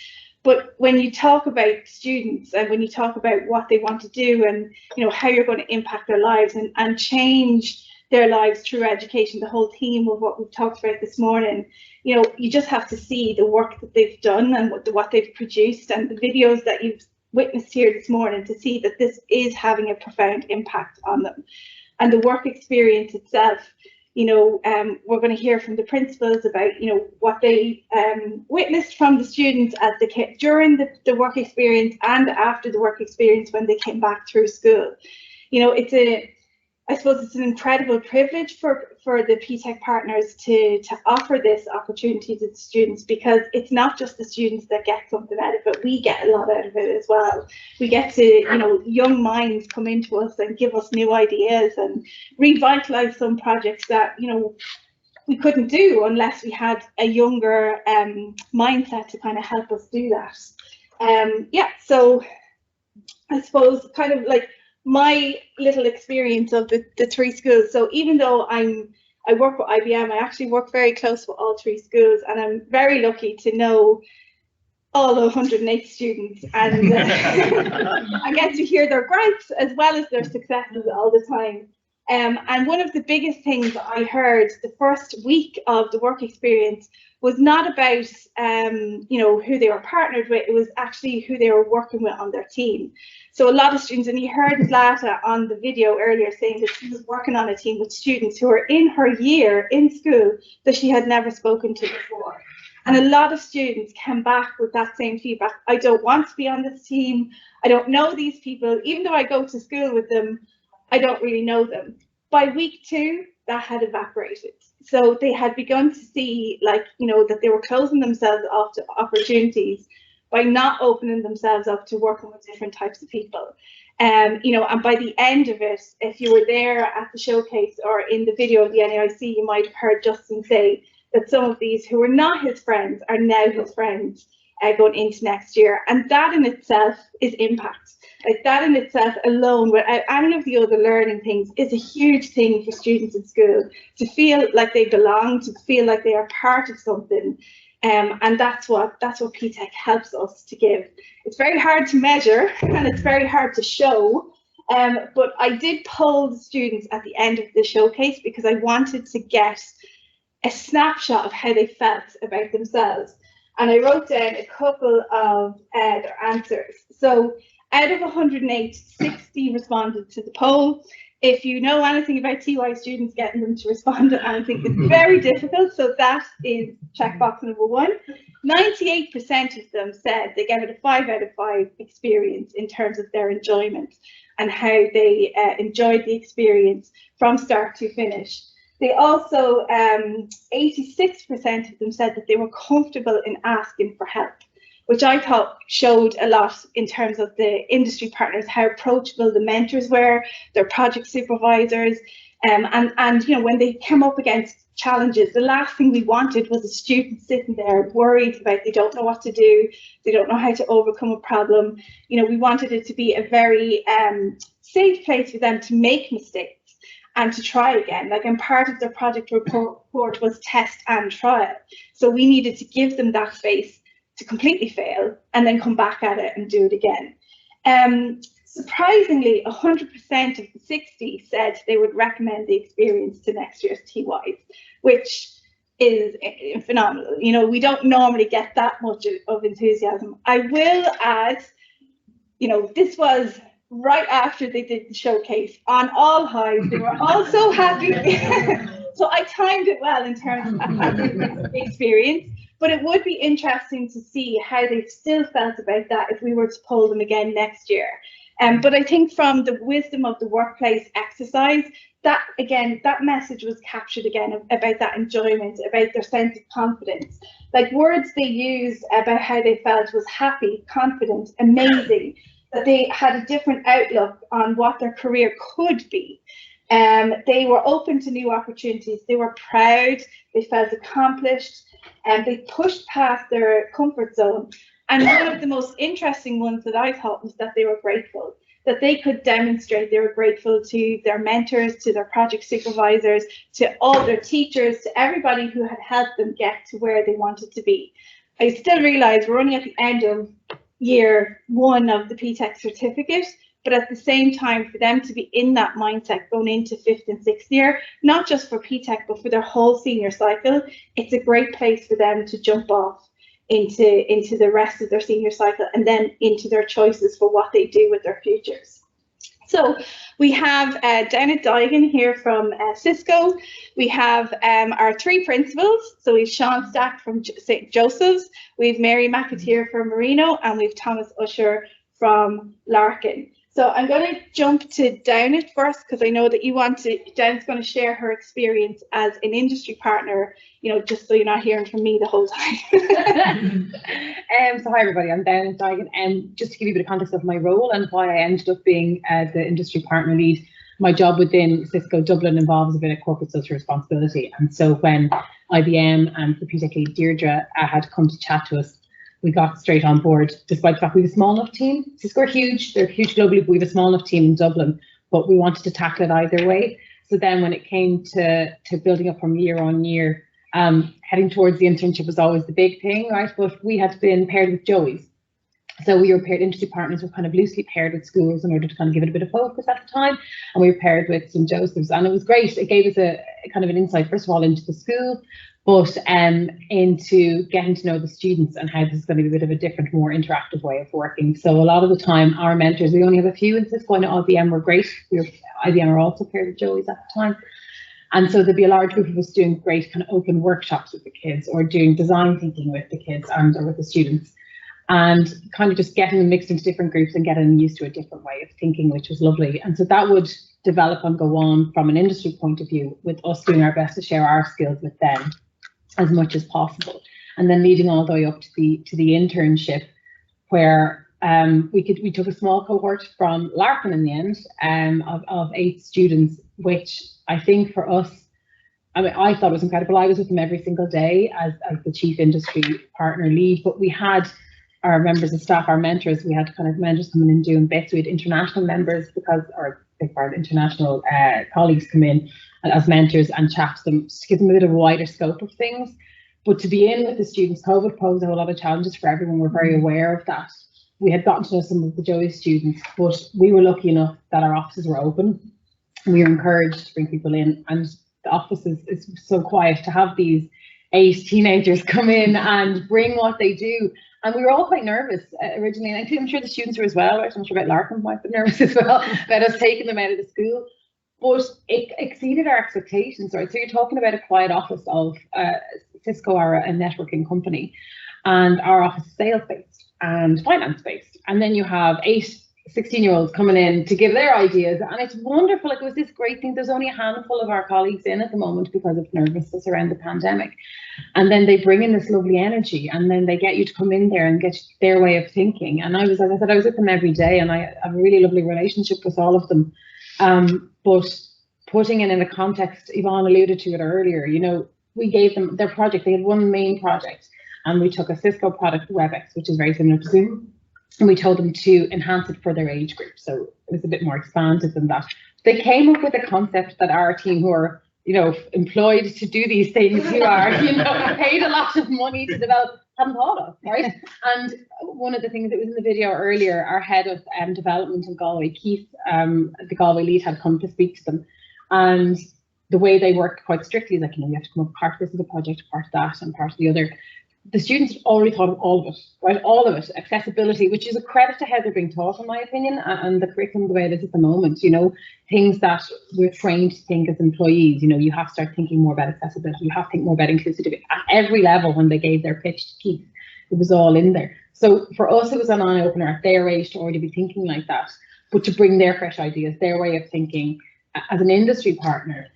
But when you talk about students and when you talk about what they want to do and how you're going to impact their lives and change their lives through education, the whole theme of what we've talked about this morning, you just have to see the work that they've done and what they've produced and the videos that you've witnessed here this morning to see that this is having a profound impact on them. And the work experience itself, we're going to hear from the principals about, what they witnessed from the students as during the work experience and after the work experience when they came back through school. I suppose it's an incredible privilege for the PTECH partners to offer this opportunity to the students, because it's not just the students that get something out of it, we get a lot out of it as well. We get to, young minds come into us and give us new ideas and revitalize some projects that, we couldn't do unless we had a younger mindset to kind of help us do that. So I suppose kind of like my little experience of the 3 schools. So even though I work with IBM, I actually work very close with all 3 schools, and I'm very lucky to know all the 108 students, and I get to hear their gripes as well as their successes all the time. And one of the biggest things I heard the first week of the work experience was not about who they were partnered with, it was actually who they were working with on their team. So a lot of students, and you heard Zlata on the video earlier saying that she was working on a team with students who were in her year in school that she had never spoken to before. And a lot of students came back with that same feedback. I don't want to be on this team. I don't know these people. Even though I go to school with them, I don't really know them. By week 2, that had evaporated. So they had begun to see, that they were closing themselves off to opportunities by not opening themselves up to working with different types of people. And by the end of it, if you were there at the showcase or in the video of the NAIC, you might have heard Justin say that some of these who were not his friends are now his friends going into next year. And that in itself is impact. Like that in itself alone, without any of the other learning things, is a huge thing for students in school. To feel like they belong, to feel like they are part of something, And that's what PTECH helps us to give. It's very hard to measure and it's very hard to show, but I did poll the students at the end of the showcase because I wanted to get a snapshot of how they felt about themselves. And I wrote down a couple of their answers. So out of 108, 60 responded to the poll. If you know anything about TY students, getting them to respond to anything is very difficult. So that is checkbox number 1. 98% of them said they gave it a 5 out of 5 experience in terms of their enjoyment and how they enjoyed the experience from start to finish. They also, 86% of them said that they were comfortable in asking for help, which I thought showed a lot in terms of the industry partners, how approachable the mentors were, their project supervisors, and you know, when they came up against challenges, the last thing we wanted was a student sitting there worried about they don't know what to do, they don't know how to overcome a problem. You know, we wanted it to be a very safe place for them to make mistakes and to try again. Like, and part of their project report was test and trial. So we needed to give them that space to completely fail and then come back at it and do it again. Surprisingly, 100% of the 60 said they would recommend the experience to next year's TYs, which is phenomenal. You know, we don't normally get that much of enthusiasm. I will add, you know, this was right after they did the showcase on all highs. They were all so happy. So I timed it well in terms of experience, but it would be interesting to see how they still felt about that if we were to poll them again next year. But I think from the wisdom of the workplace exercise, that again, that message was captured again about that enjoyment, about their sense of confidence. Like, words they used about how they felt was happy, confident, amazing, that they had a different outlook on what their career could be. They were open to new opportunities. They were proud. They felt accomplished, and they pushed past their comfort zone. And one of the most interesting ones that I thought was that they were grateful, that they could demonstrate they were grateful to their mentors, to their project supervisors, to all their teachers, to everybody who had helped them get to where they wanted to be. I still realise we're only at the end of year 1 of the PTECH certificate, but at the same time, for them to be in that mindset going into 5th and 6th year, not just for PTECH, but for their whole senior cycle, it's a great place for them to jump off into the rest of their senior cycle and then into their choices for what they do with their futures. So we have down at Digan here from Cisco, we have our 3 principals. So we've Sean Stack from St. Joseph's, we've Mary McAteer from Marino, and we've Thomas Usher from Larkin. So I'm going to jump to Downit first, because I know that you want to, Downit's going to share her experience as an industry partner, you know, just so you're not hearing from me the whole time. So hi everybody, I'm Downit Digan, and just to give you a bit of context of my role and why I ended up being the industry partner lead. My job within Cisco Dublin involves a bit of corporate social responsibility, and so when IBM and the PTECH lead Deirdre had come to chat to us, we got straight on board, despite the fact we have a small enough team. Cisco are huge, they're huge globally, but we have a small enough team in Dublin, but we wanted to tackle it either way. So then when it came to building up from year on year, heading towards the internship was always the big thing, right? But we had been paired with Joey's. So we were paired, industry partners were kind of loosely paired with schools in order to kind of give it a bit of focus at the time. And we were paired with St. Joseph's, and it was great. It gave us a kind of an insight, first of all, into the school, but into getting to know the students and how this is going to be a bit of a different, more interactive way of working. So a lot of the time, our mentors, we only have a few in Cisco. I know IBM were great. IBM are also paired with Joey's at the time. And so there'd be a large group of us doing great kind of open workshops with the kids, or doing design thinking with the kids and or with the students, and kind of just getting them mixed into different groups and getting them used to a different way of thinking, which was lovely. And so that would develop and go on from an industry point of view, with us doing our best to share our skills with them as much as possible, and then leading all the way up to the internship, where we took a small cohort from Larkin in the end, of 8 students, which I think for us, I mean, I thought it was incredible. I was with them every single day as the chief industry partner lead, but we had our members of staff, our mentors, we had kind of mentors coming in doing bits. We had international members, because our big part international colleagues come in as mentors and chat to them, just to give them a bit of a wider scope of things. But to be in with the students, COVID posed a whole lot of challenges for everyone. We're very aware of that. We had gotten to know some of the Joey students, but we were lucky enough that our offices were open. We were encouraged to bring people in, and the office is so quiet to have these 8 teenagers come in and bring what they do. And we were all quite nervous originally, and I'm sure the students were as well. Right? I'm sure about Larkin might be nervous as well about us taking them out of the school. But it exceeded our expectations, right? So you're talking about a quiet office of Cisco are a networking company, and our office is sales-based and finance-based. And then you have 8 16-year-olds coming in to give their ideas, and it's wonderful. Like, it was this great thing. There's only a handful of our colleagues in at the moment because of nervousness around the pandemic, and then they bring in this lovely energy, and then they get you to come in there and get their way of thinking. And I was, as I said, I was with them every day, and I have a really lovely relationship with all of them. But putting it in a context, Yvonne alluded to it earlier, you know, we gave them their project. They had one main project, and we took a Cisco product, WebEx, which is very similar to Zoom, and we told them to enhance it for their age group. So it was a bit more expansive than that. They came up with a concept that our team, who are, you know, employed to do these things, who are, you know, paid a lot of money to develop, hadn't thought of, right? And one of the things that was in the video earlier, our head of development in Galway, Keith, the Galway lead, had come to speak to them. And the way they work quite strictly is like, you know, you have to come up, part of this is a project, part of that, and part of the other. The students already thought of all of it, right? All of it, accessibility, which is a credit to how they're being taught, in my opinion, and the curriculum the way it is at the moment. You know, things that we're trained to think as employees. You know, you have to start thinking more about accessibility. You have to think more about inclusivity at every level. When they gave their pitch to Keith, it was all in there. So for us, it was an eye opener at their age to already be thinking like that, but to bring their fresh ideas, their way of thinking as an industry partner.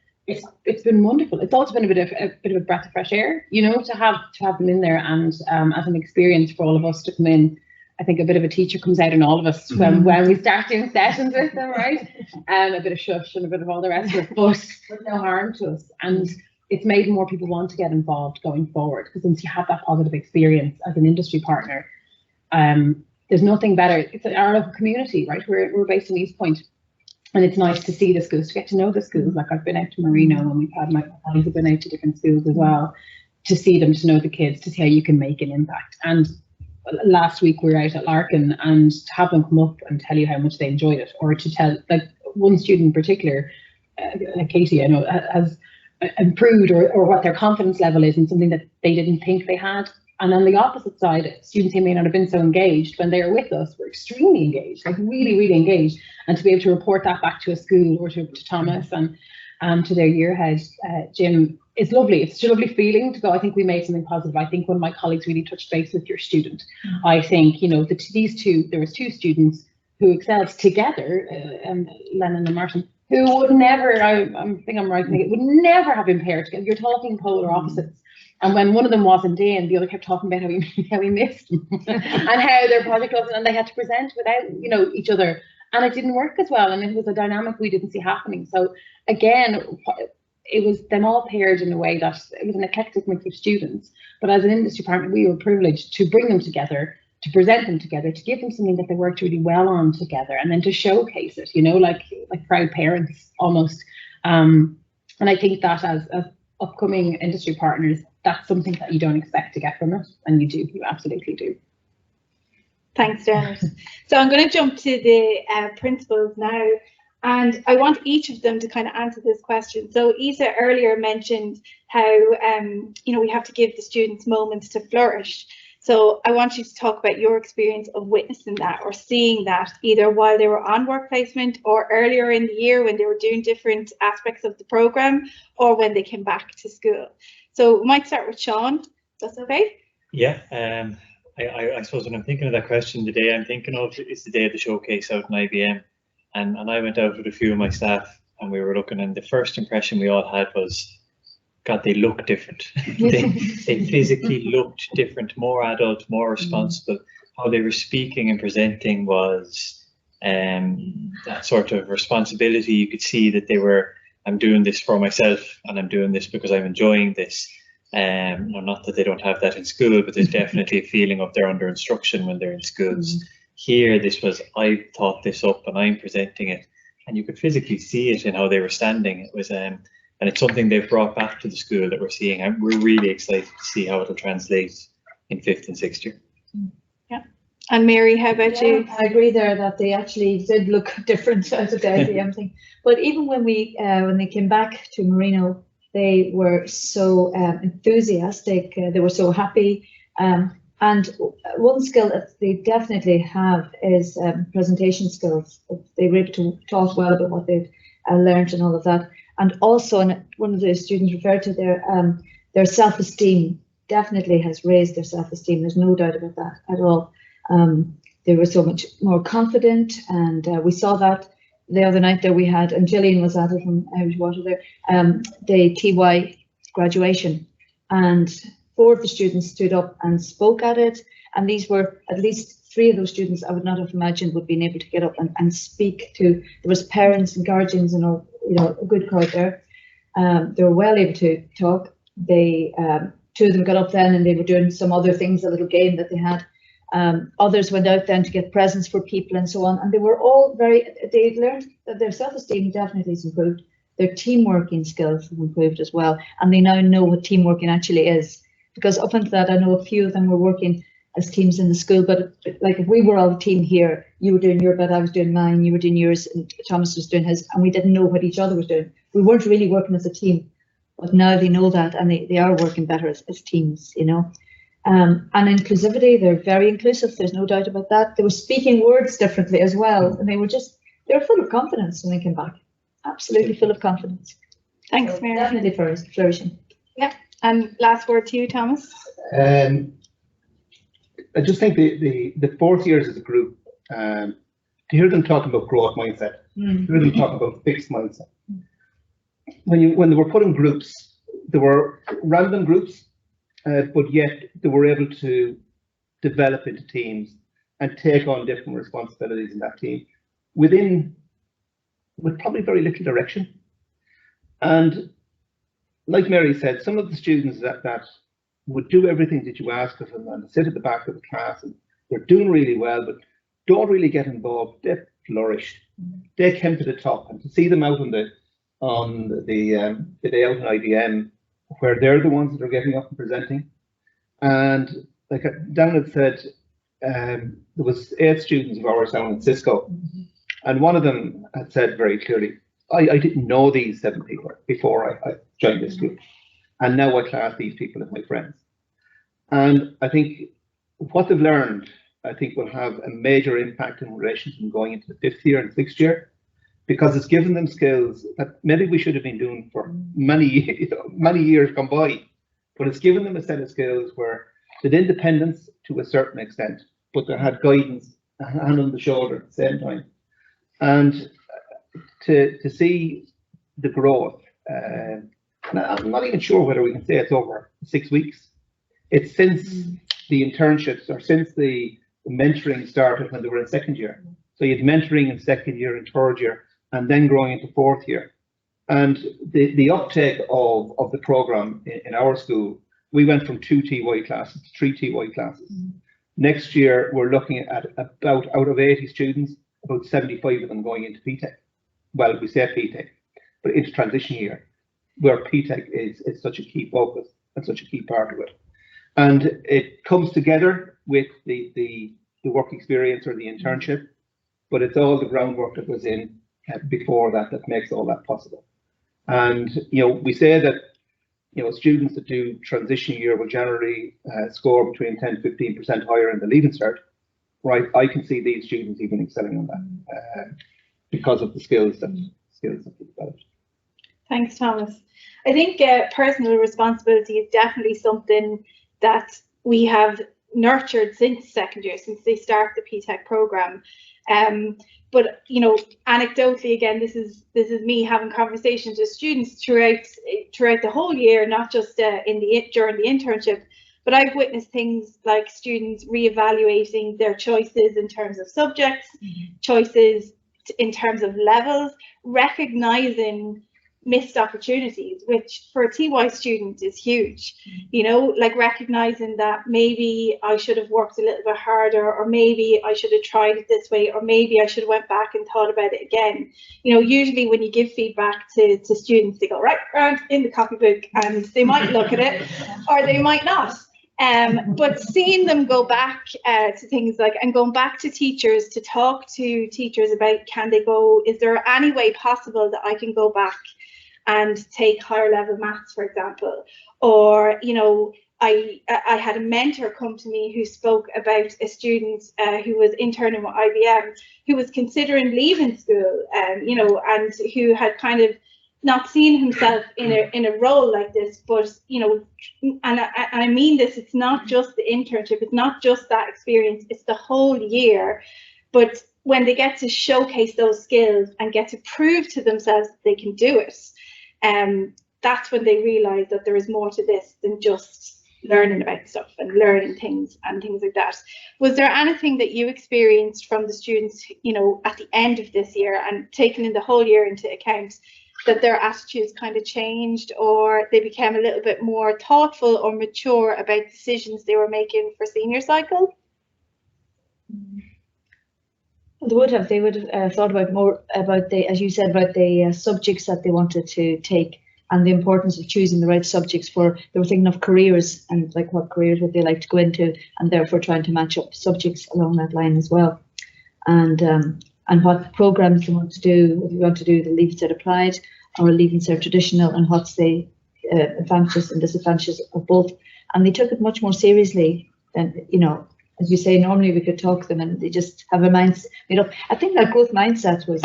It's been wonderful. It's also been a bit of a breath of fresh air, you know, to have them in there, and as an experience for all of us to come in. I think a bit of a teacher comes out in all of us when we start doing sessions with them, right? A bit of shush and a bit of all the rest of it, but no harm to us. And it's made more people want to get involved going forward, because once you have that positive experience as an industry partner, there's nothing better. It's our local community, right? We're based in East Point. And it's nice to see the schools, to get to know the schools. Like, I've been out to Marino, and we've had my colleagues have been out to different schools as well, to see them, to know the kids, to see how you can make an impact. And last week we were out at Larkin, and to have them come up and tell you how much they enjoyed it, or to tell, like, one student in particular, like Katie, I know, has improved or what their confidence level is in something that they didn't think they had. And on the opposite side, students who may not have been so engaged, when they are with us, were extremely engaged, like really, really engaged. And to be able to report that back to a school, or to Thomas and to their year head, Jim, it's lovely. It's a lovely feeling to go, I think we made something positive. I think one of my colleagues really touched base with your student. I think, you know, there was 2 students who excelled together, Lennon and Martin, who would never, I think I'm right, would never have been paired together. You're talking polar opposites. And when one of them wasn't in, the other kept talking about how he missed them and how their project wasn't, and they had to present without, you know, each other, and it didn't work as well, and it was a dynamic we didn't see happening. So again, it was them all paired in a way that it was an eclectic mix of students, but as an industry partner, we were privileged to bring them together, to present them together, to give them something that they worked really well on together, and then to showcase it, you know, like proud parents almost. And I think that as upcoming industry partners, that's something that you don't expect to get from it, and you do, you absolutely do. Thanks, Dermot. So I'm going to jump to the principals now, and I want each of them to kind of answer this question. So Isa earlier mentioned how you know, we have to give the students moments to flourish. So I want you to talk about your experience of witnessing that, or seeing that, either while they were on work placement, or earlier in the year when they were doing different aspects of the programme, or when they came back to school. So we might start with Sean. That's okay? Yeah. I suppose when I'm thinking of that question, the day I'm thinking of is the day of the showcase out in IBM. And I went out with a few of my staff, and we were looking, and the first impression we all had was, God, they look different. they physically looked different, more adult, more responsible. How they were speaking and presenting was that sort of responsibility. You could see that they were, I'm doing this for myself, and I'm doing this because I'm enjoying this. Not that they don't have that in school, but there's definitely a feeling of they're under instruction when they're in schools. Here, this was, I thought this up and I'm presenting it, and you could physically see it in how they were standing. It was and it's something they've brought back to the school that we're seeing. And we're really excited to see how it'll translate in 5th and 6th year. Yeah. And Mary, how about you? I agree there that they actually did look different out of the IBM thing. But even when they came back to Marino, they were so enthusiastic. They were so happy. And one skill that they definitely have is presentation skills. They were able to talk well about what they've learned and all of that. And also, and one of the students referred to their self-esteem definitely has raised their self-esteem. There's no doubt about that at all. They were so much more confident, and we saw that the other night that we had, and Gillian was at it from Irish Water there, the TY graduation, and 4 of the students stood up and spoke at it, and these were at least 3 of those students I would not have imagined would be able to get up and speak to. There was parents and guardians and all, a good crowd there. They were well able to talk. They 2 of them got up then and they were doing some other things, a little game that they had. Others went out then to get presents for people and so on, and they were all they learned that their self-esteem definitely has improved. Their teamworking skills have improved as well, and they now know what teamworking actually is. Because up until that, I know a few of them were working as teams in the school, but like if we were all a team here, you were doing your bit, I was doing mine, you were doing yours, and Thomas was doing his, and we didn't know what each other was doing. We weren't really working as a team, but now they know that, and they are working better as teams, And inclusivity, they're very inclusive, there's no doubt about that. They were speaking words differently as well, and they were full of confidence when they came back. Absolutely full of confidence. Thanks, so Mary. Definitely flourishing. Yeah, and last word to you, Thomas. I just think the 4th years as a group, to hear them talking about growth mindset, to hear them talking about fixed mindset. When they were put in groups, they were random groups, but yet they were able to develop into teams and take on different responsibilities in that team with probably very little direction. And like Mary said, some of the students that would do everything that you ask of them and sit at the back of the class, and they're doing really well, but don't really get involved, they flourished. They came to the top, and to see them out on the day out in IBM, where they're the ones that are getting up and presenting. And like Dan had said, there was 8 students of ours down in Cisco, and one of them had said very clearly, I didn't know these 7 people before I joined this group, and now I class these people as my friends. And I think what they've learned, I think, will have a major impact in relation to them going into the 5th year and 6th year, because it's given them skills that maybe we should have been doing for many years gone by. But it's given them a set of skills where they had independence to a certain extent, but they had guidance, a hand on the shoulder at the same time. And to see the growth, and I'm not even sure whether we can say it's over 6 weeks. It's since the internships, or since the mentoring started when they were in 2nd year. So you had mentoring in 2nd year and 3rd year, and then growing into 4th year. And the uptake of the program in our school, we went from 2 TY classes to 3 TY classes. Next year, we're looking at about, out of 80 students, about 75 of them going into PTECH. Well, we say PTECH, but into transition year, where PTECH is such a key focus and such a key part of it. And it comes together with the work experience or the internship, but it's all the groundwork that goes in before that makes all that possible. And we say that students that do transition year will generally score between 10 to 15% higher in the Leaving Cert. Right, I can see these students even excelling on that because of the skills that they've developed. Thanks, Thomas. I think personal responsibility is definitely something that we have nurtured since 2nd year, since they start the PTECH program. But anecdotally, again, this is me having conversations with students throughout the whole year, not just during the internship. But I've witnessed things like students reevaluating their choices in terms of subjects, choices in terms of levels, recognizing missed opportunities, which for a TY student is huge. You know, like recognizing that maybe I should have worked a little bit harder, or maybe I should have tried it this way, or maybe I should have went back and thought about it again. You know, usually when you give feedback to students, they go right around in the copybook and they might look at it or they might not. But seeing them go back to things like, and going back to teachers to talk to teachers about, can they go, is there any way possible that I can go back and take higher level maths, for example? Or, you know, I had a mentor come to me who spoke about a student who was interning with IBM, who was considering leaving school, you know, and who had kind of not seen himself in a role like this, but, you know, and I mean this, it's not just the internship, it's not just that experience, it's the whole year. But when they get to showcase those skills and get to prove to themselves that they can do it, that's when they realize that there is more to this than just learning about stuff and learning things and things like that. Was there anything that you experienced from the students, you know, at the end of this year, and taking in the whole year into account, that their attitudes kind of changed, or they became a little bit more thoughtful or mature about decisions they were making for senior cycle? They would have thought about more about the, as you said, about the subjects that they wanted to take, and the importance of choosing the right subjects for. They were thinking of careers and like what careers would they like to go into, and therefore trying to match up subjects along that line as well. And what programs they want to do, if you want to do the Leaving Cert Applied or Leaving Cert Traditional, and what's the advantages and disadvantages of both. And they took it much more seriously than, you know, as you say, normally we could talk to them and they just have a mindset. You know, I think that growth mindset was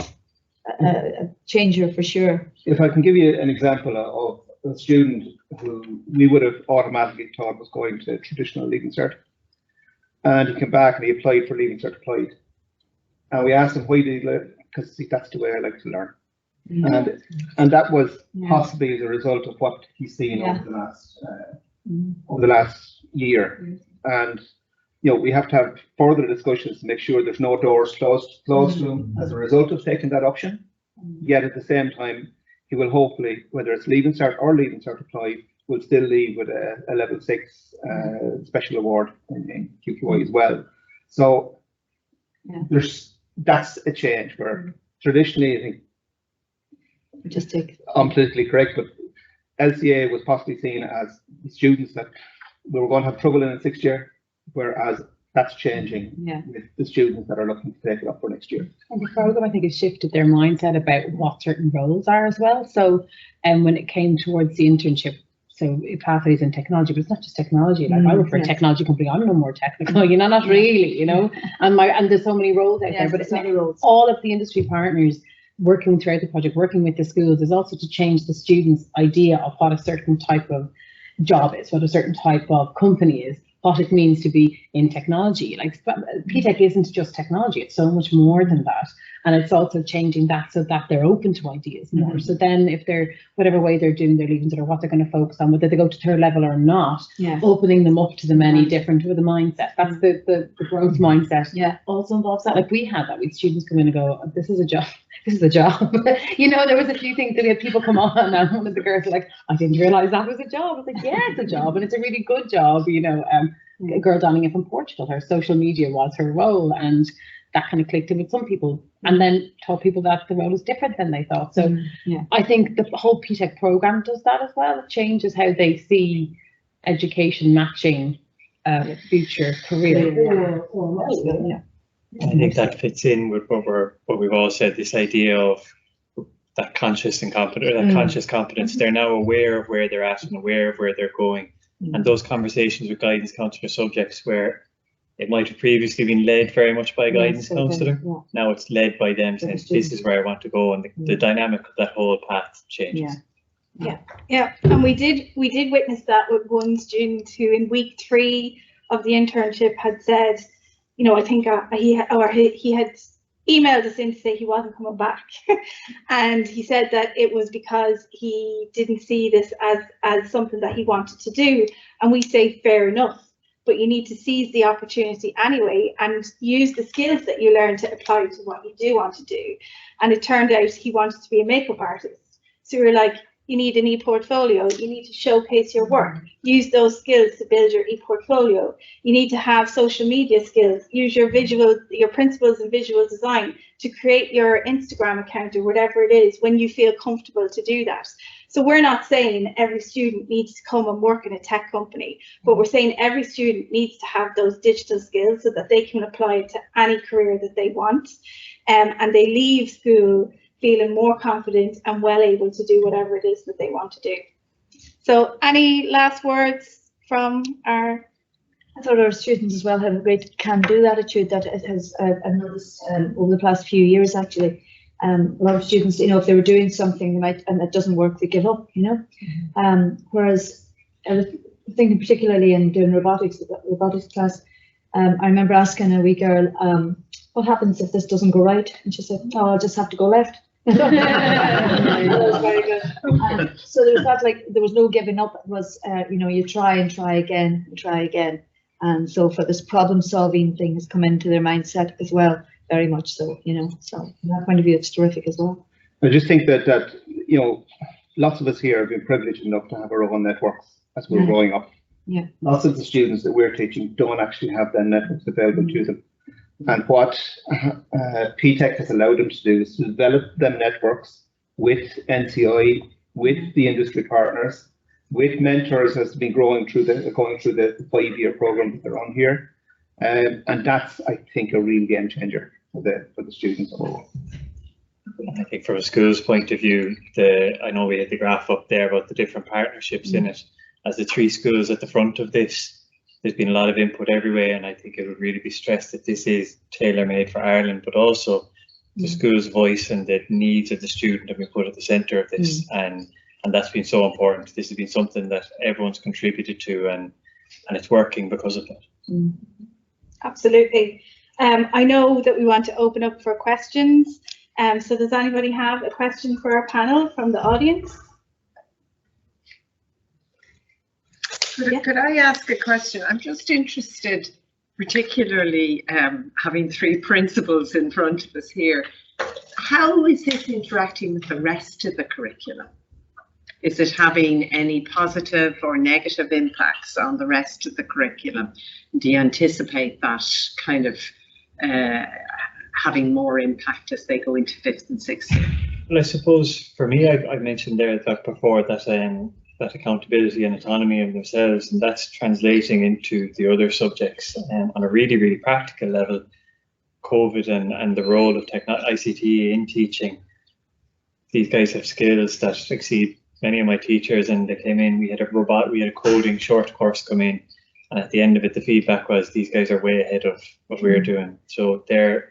a changer for sure. If I can give you an example of a student who we would have automatically thought was going to traditional Leaving Cert, and he came back and he applied for Leaving Cert Applied. And we asked him why did he learn, because that's the way I like to learn. And that was possibly as a result of what he's seen over the last year. And you know, we have to have further discussions to make sure there's no doors closed to him as a result of taking that option. Yet at the same time, he will hopefully, whether it's Leaving Cert or Leaving Cert Applied, will still leave with a level 6 special award in QQI as well. So that's a change where traditionally, I think, I'm politically correct, but LCA was possibly seen as students that we were going to have trouble in the 6th year, whereas that's changing with the students that are looking to take it up for next year. And the program, I think, has shifted their mindset about what certain roles are as well. So, when it came towards the internship, so pathways in technology, but it's not just technology. Like I work for a technology company, I'm no more technical, you know, not really, you know. And there's so many roles out there, but it's not all of the industry partners working throughout the project, working with the schools, is also to change the students' idea of what a certain type of job is, what a certain type of company is, what it means to be in technology. Like PTECH isn't just technology, it's so much more than that. And it's also changing that so that they're open to ideas more. So then if they're, whatever way they're doing their Leaving Cert or what they're going to focus on, whether they go to 3rd level or not, opening them up to the many different, with the mindset. That's the growth mindset. Also involves that. Like we had that with students come in and go, this is a job. This is a job. You know, there was a few things that we had people come on, and one of the girls were like, I didn't realize that was a job. I was like, yeah, it's a job, and it's a really good job. You know, a girl donning it from Portugal, her social media was her role, and that kind of clicked in with some people, and then taught people that the role is different than they thought. So I think the whole PTECH program does that as well. It changes how they see education matching future career. I think that fits in with what we've all said, this idea of that conscious and confident, that conscious competence. They're now aware of where they're at and aware of where they're going. And those conversations with guidance counselor subjects, where it might have previously been led very much by a guidance counsellor, now it's led by them saying, this is where I want to go, and the dynamic of that whole path changes. And we did witness that with one student who in week 3 of the internship had said, you know, I think he had emailed us in to say he wasn't coming back. And he said that it was because he didn't see this as something that he wanted to do. And we say, fair enough, but you need to seize the opportunity anyway and use the skills that you learn to apply to what you do want to do. And it turned out he wanted to be a makeup artist. So we're like, you need an e-portfolio, you need to showcase your work, use those skills to build your e-portfolio. You need to have social media skills, use your principles in visual design to create your Instagram account or whatever it is when you feel comfortable to do that. So we're not saying every student needs to come and work in a tech company, but we're saying every student needs to have those digital skills so that they can apply it to any career that they want, and they leave school feeling more confident and well able to do whatever it is that they want to do. So any last words from our... I thought our students as well have a great can-do attitude that it has, I've noticed over the past few years actually. A lot of students, you know, if they were doing something and it doesn't work, they give up, you know. Whereas I was thinking particularly in doing robotics class, I remember asking a wee girl, what happens if this doesn't go right? And she said, oh, I'll just have to go left. That was very good. So there was that, like, there was no giving up. It was, you know, you try and try again and try again. And so for this problem solving thing has come into their mindset as well, very much so, you know. So from that point of view, it's terrific as well. I just think that you know, lots of us here have been privileged enough to have our own networks as we're growing up. Yeah. Lots of the students that we're teaching don't actually have their networks available to them. And what PTECH has allowed them to do is to develop them networks with NCI, with the industry partners, with mentors that's been going through the 5-year program that they're on here. And that's, I think, a real game changer for the students. I think from a school's point of view, I know we had the graph up there about the different partnerships in it. As the 3 schools at the front of this, there's been a lot of input everywhere, and I think it would really be stressed that this is tailor-made for Ireland, but also the school's voice and the needs of the student have been put at the centre of this, and that's been so important. This has been something that everyone's contributed to, and it's working because of that. Absolutely. I know that we want to open up for questions. So does anybody have a question for our panel from the audience? Could I ask a question? I'm just interested, particularly having 3 principals in front of us here. How is this interacting with the rest of the curriculum? Is it having any positive or negative impacts on the rest of the curriculum? Do you anticipate that kind of having more impact as they go into 5th and 6th year? Well, I suppose for me, I mentioned there that before that accountability and autonomy of themselves, and that's translating into the other subjects on a really, really practical level. COVID and the role of ICT in teaching. These guys have skills that exceed many of my teachers, and they came in, we had a coding short course come in, and at the end of it, the feedback was these guys are way ahead of what we're doing. So they're,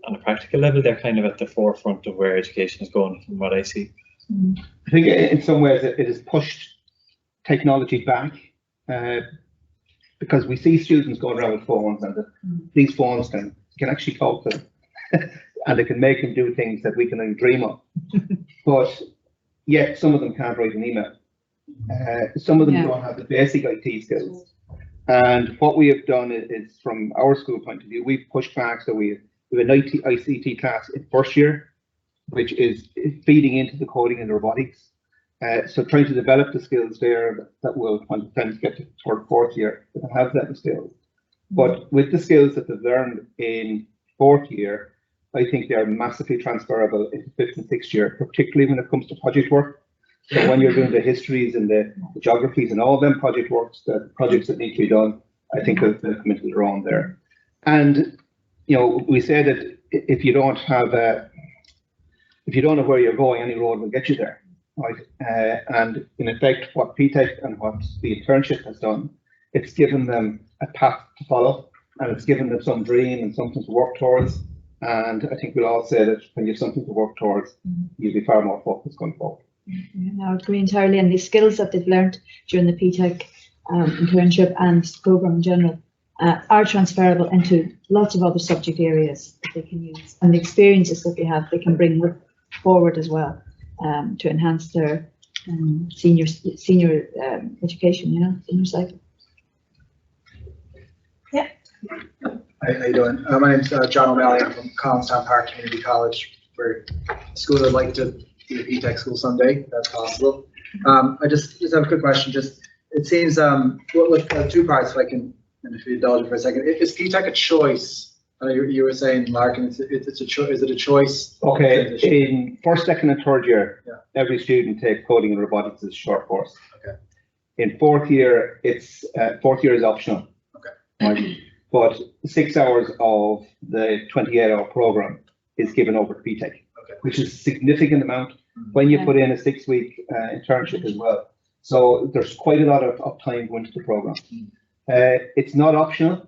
on a practical level, they're kind of at the forefront of where education is going from what I see. I think in some ways it has pushed technology back, because we see students going around with phones, and these phones can actually talk to them and they can make them do things that we can only dream of. But yet some of them can't write an email. Some of them don't have the basic IT skills. And what we have done is, from our school point of view, we've pushed back. So we have an ICT class in 1st year, which is feeding into the coding and the robotics. So trying to develop the skills there that will, when friends get to 3rd, 4th year, they can have that skills. But with the skills that they've learned in 4th year, I think they're massively transferable into 5th and 6th year, particularly when it comes to project work. So when you're doing the histories and the geographies and all them projects that need to be done, I think they'll come into their own there. And you know, we say that if you don't know where you're going, any road will get you there, right? And in effect, what PTECH and what the internship has done, it's given them a path to follow, and it's given them some dream and something to work towards. And I think we'll all say that when you have something to work towards, you'll be far more focused going forward. I would agree entirely, and the skills that they've learned during the PTECH internship and program in general are transferable into lots of other subject areas that they can use, and the experiences that they have, they can bring forward as well to enhance their senior education, you know, senior cycle. Yeah. Hi, how you doing? My name's John O'Malley. I'm from Collinstown Park Community College. We're a school that like to to the PTECH school someday, if that's possible. I just have a quick question. Just it seems with two parts, if I can, and if you indulge me for a second, is PTECH a choice? I know you were saying, Mark, and it's a choice. Is it a choice? Okay, in first, second, and third year, every student takes coding and robotics as a short course. Okay. In fourth year, it's fourth year is optional. Okay. Right? But 6 hours of the 28-hour program is given over to PTECH, which is a significant amount when you put in a 6-week internship as well. So there's quite a lot of time going to the program. It's not optional.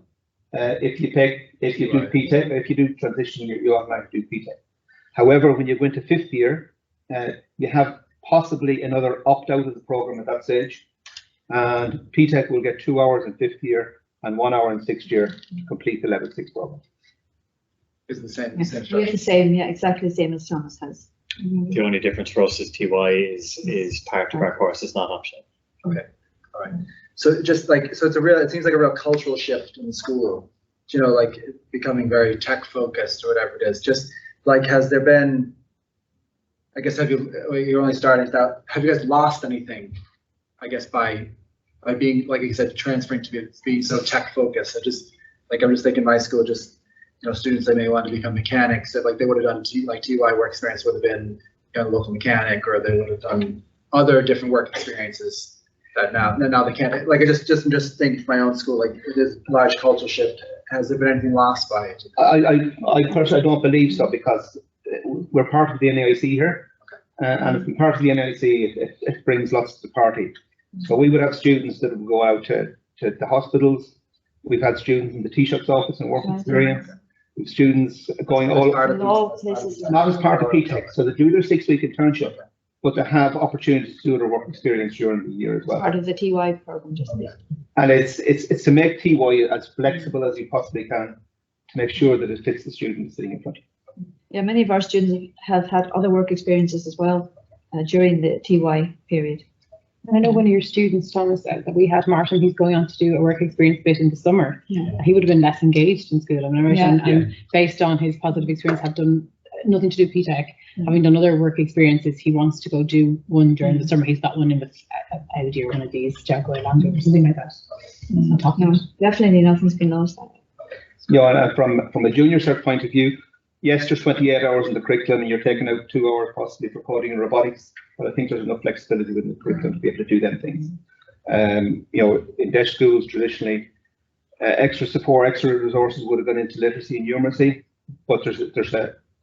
If you do PTECH, if you do transition, you automatically do PTECH. However, when you go into fifth year, you have possibly another opt-out of the program at that stage, and PTECH will get 2 hours in fifth year and 1 hour in sixth year to complete the level 6 program. Is the same. We have the same, exactly the same as Thomas has. The only difference for us is TY is part of our course. It's not optional. Okay, all right. So just like it seems like a real cultural shift in the school. You know, like becoming very tech focused or whatever it is. Just like, has there been? I guess you're only starting that. Have you guys lost anything? I guess by being, like you said, transferring to being so tech focused. I'm just thinking my school, just, you know, students that may want to become mechanics, that like they would have done TY work experience would have been, you know, local mechanic, or they would have done other different work experiences that now they can't. Like I just think for my own school, like this large cultural shift. Has there been anything lost by it? I personally don't believe so, because we're part of the NAIC here, and if we're part of the NAIC, it brings lots to the party. So we would have students that would go out to the hospitals. We've had students in the T-shirts office and work experience. We've students going all places, not as part of PTECH. So they do their 6-week internship, but they have opportunities to do their work experience during the year as well. Part of the TY program, just and it's to make TY as flexible as you possibly can, to make sure that it fits the student sitting in front of you. Yeah, many of our students have had other work experiences as well during the TY period. I know one of your students, Thomas, that we had, Martin, he's going on to do a work experience bit in the summer. Yeah. He would have been less engaged in school, I'm right? Yeah. And based on his positive experience, have done nothing to do with PTECH, having done other work experiences, he wants to go do one during the summer. He's got one in with Audi or one of these Jaguar Land Rover or something like that. No, definitely nothing's been lost. Yeah, and from a junior cert point of view, yes, there's 28 hours in the curriculum, and you're taking out 2 hours possibly for coding and robotics, but I think there's enough flexibility within the curriculum to be able to do them things. You know, in DESH schools, traditionally, extra support, extra resources would have gone into literacy and numeracy, but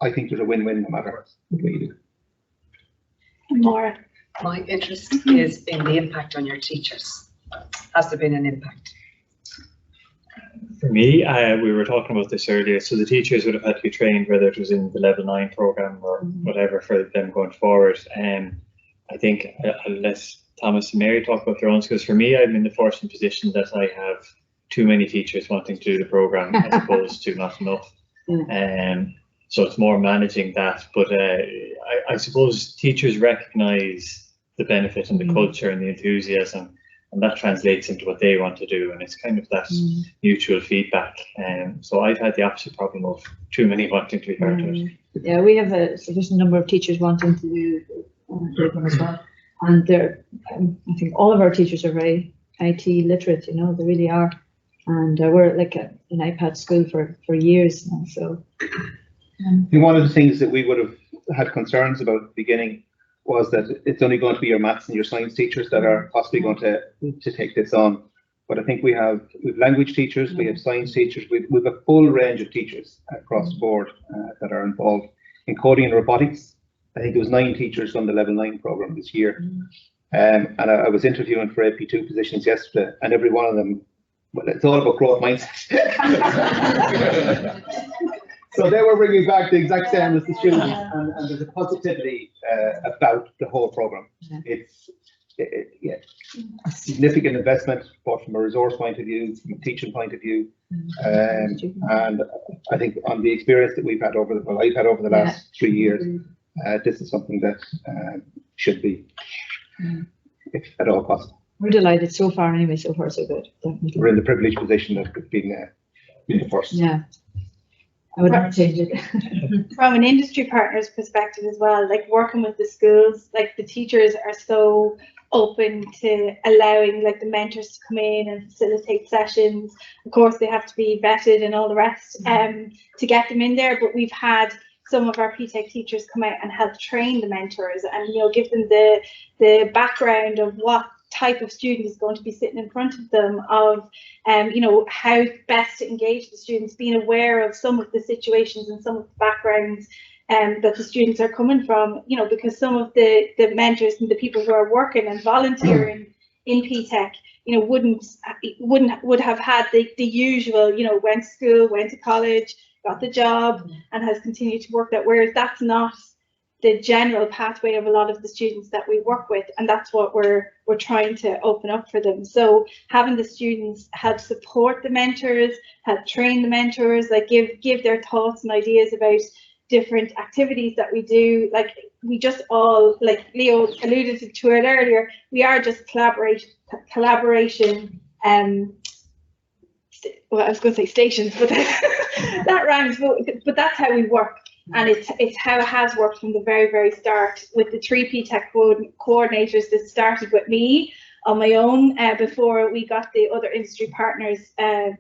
I think there's a win-win no matter what you do. Laura, my interest is in the impact on your teachers. Has there been an impact? For me, we were talking about this earlier, so the teachers would have had to be trained, whether it was in the level 9 program or whatever, for them going forward. I think I'll let Thomas and Mary talk about their own schools. For me, I'm in the fortunate position that I have too many teachers wanting to do the program as opposed to not enough. So it's more managing that, but I suppose teachers recognise the benefit and the culture and the enthusiasm, and that translates into what they want to do, and it's kind of that mutual feedback. So I've had the opposite problem of too many wanting to be part of it. Yeah, we have a sufficient number of teachers wanting to do them as well, and I think all of our teachers are very IT literate. You know, they really are, and we're like an iPad school for years now. So one of the things that we would have had concerns about at the beginning was that it's only going to be your maths and your science teachers that are possibly going to take this on. But I think we have language teachers, we have science teachers, we have a full range of teachers across the board that are involved in coding and robotics. I think there was 9 teachers on the level 9 program this year. And I was interviewing for AP2 positions yesterday, and every one of them, well, it's all about growth mindset. So they were bringing back the exact same as the students, and there's a positivity about the whole program. It's a significant investment, both from a resource point of view, from a teaching point of view, and I think on the experience that I've had over the last 3 years, this is something that should be, if at all possible. We're delighted so far. Anyway, so far so good. Definitely. We're in the privileged position of being the first. Yeah. I would not change it. From an industry partner's perspective as well, like working with the schools, like the teachers are so open to allowing like the mentors to come in and facilitate sessions. Of course, they have to be vetted and all the rest to get them in there, but we've had some of our PTECH teachers come out and help train the mentors and, you know, give them the background of what type of student is going to be sitting in front of them, of you know, how best to engage the students, being aware of some of the situations and some of the backgrounds that the students are coming from, you know, because some of the mentors and the people who are working and volunteering in PTECH, you know, would have had the usual, you know, went to school, went to college, got the job and has continued to work that, whereas that's not the general pathway of a lot of the students that we work with, and that's what we're trying to open up for them. So having the students help support the mentors, help train the mentors, like give their thoughts and ideas about different activities that we do. Like we just all, like Leo alluded to it earlier, we are just collaboration well, I was going to say stations, but that rhymes, but that's how we work. And it's how it has worked from the very, very start with the 3 PTECH coordinators that started with me on my own before we got the other industry partners, kind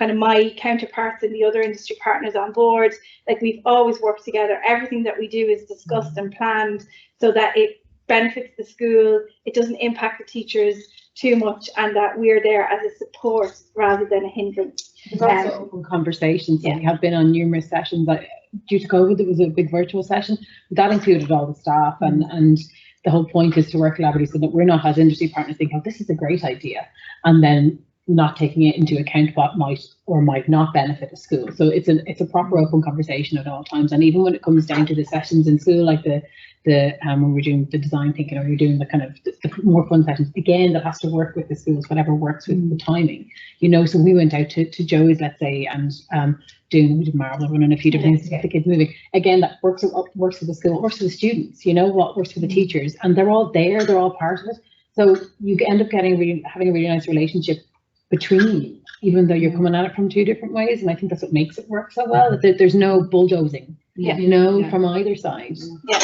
of my counterparts and the other industry partners on board. Like we've always worked together. Everything that we do is discussed and planned so that it benefits the school, it doesn't impact the teachers too much, and that we're there as a support rather than a hindrance. There's also open conversations. So we have been on numerous sessions. Due to COVID, there was a big virtual session that included all the staff, and the whole point is to work collaboratively so that we're not as industry partners thinking, oh, this is a great idea, and then not taking it into account what might or might not benefit the school. So it's a proper open conversation at all times. And even when it comes down to the sessions in school, like the when we're doing the design thinking, or you're doing the kind of the more fun sessions, again, that has to work with the schools, whatever works with the timing, you know. So we went out to Joey's, let's say, and we did marble running a few different things to get the kids moving. Again, that works for the school, works for the students, you know, what works for the teachers, and they're all there, they're all part of it. So you end up having a really nice relationship between, even though you're coming at it from 2 different ways. And I think that's what makes it work so well, that there's no bulldozing, you know, from either side. Yeah.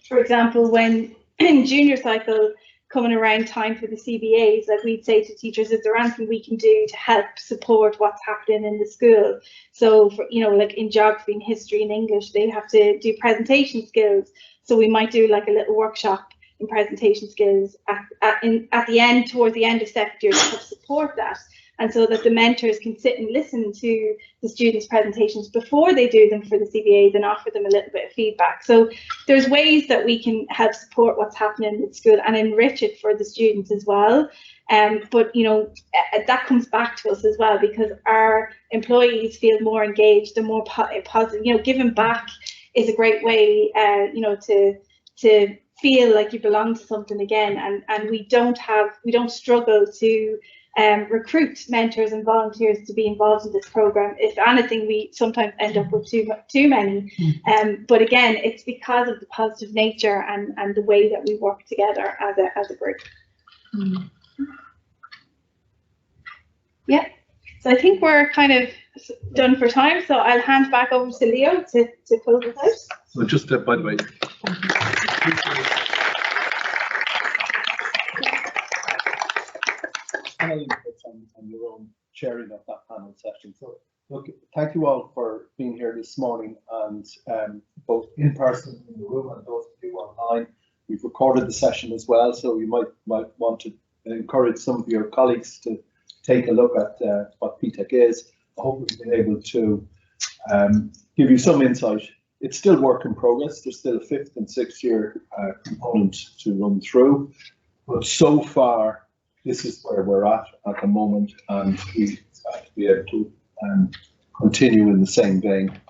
For example, when in junior cycle coming around time for the CBAs, like we'd say to teachers, is there anything we can do to help support what's happening in the school? So for, you know, like in geography and history and English, they have to do presentation skills. So we might do like a little workshop in presentation skills at the end, towards the end of second year, to help support that. And so that the mentors can sit and listen to the students' presentations before they do them for the CBAs and offer them a little bit of feedback. So there's ways that we can help support what's happening in the school and enrich it for the students as well. But, you know, that comes back to us as well, because our employees feel more engaged and more positive. You know, giving back is a great way, you know, to feel like you belong to something again. And we don't struggle to recruit mentors and volunteers to be involved in this program. If anything, we sometimes end up with too many. But again, it's because of the positive nature and the way that we work together as a group. Yeah. So I think we're kind of done for time. So I'll hand back over to Leo to close us out. So just by the way. And your own sharing of that panel session. So look, thank you all for being here this morning, and both in person in the room and those of you online. We've recorded the session as well, so you might want to encourage some of your colleagues to take a look at what PTECH is. I hope we've been able to give you some insight. It's still work in progress. There's still a 5th and 6th year component to run through, but so far this is where we're at the moment, and we have to be able to continue in the same vein.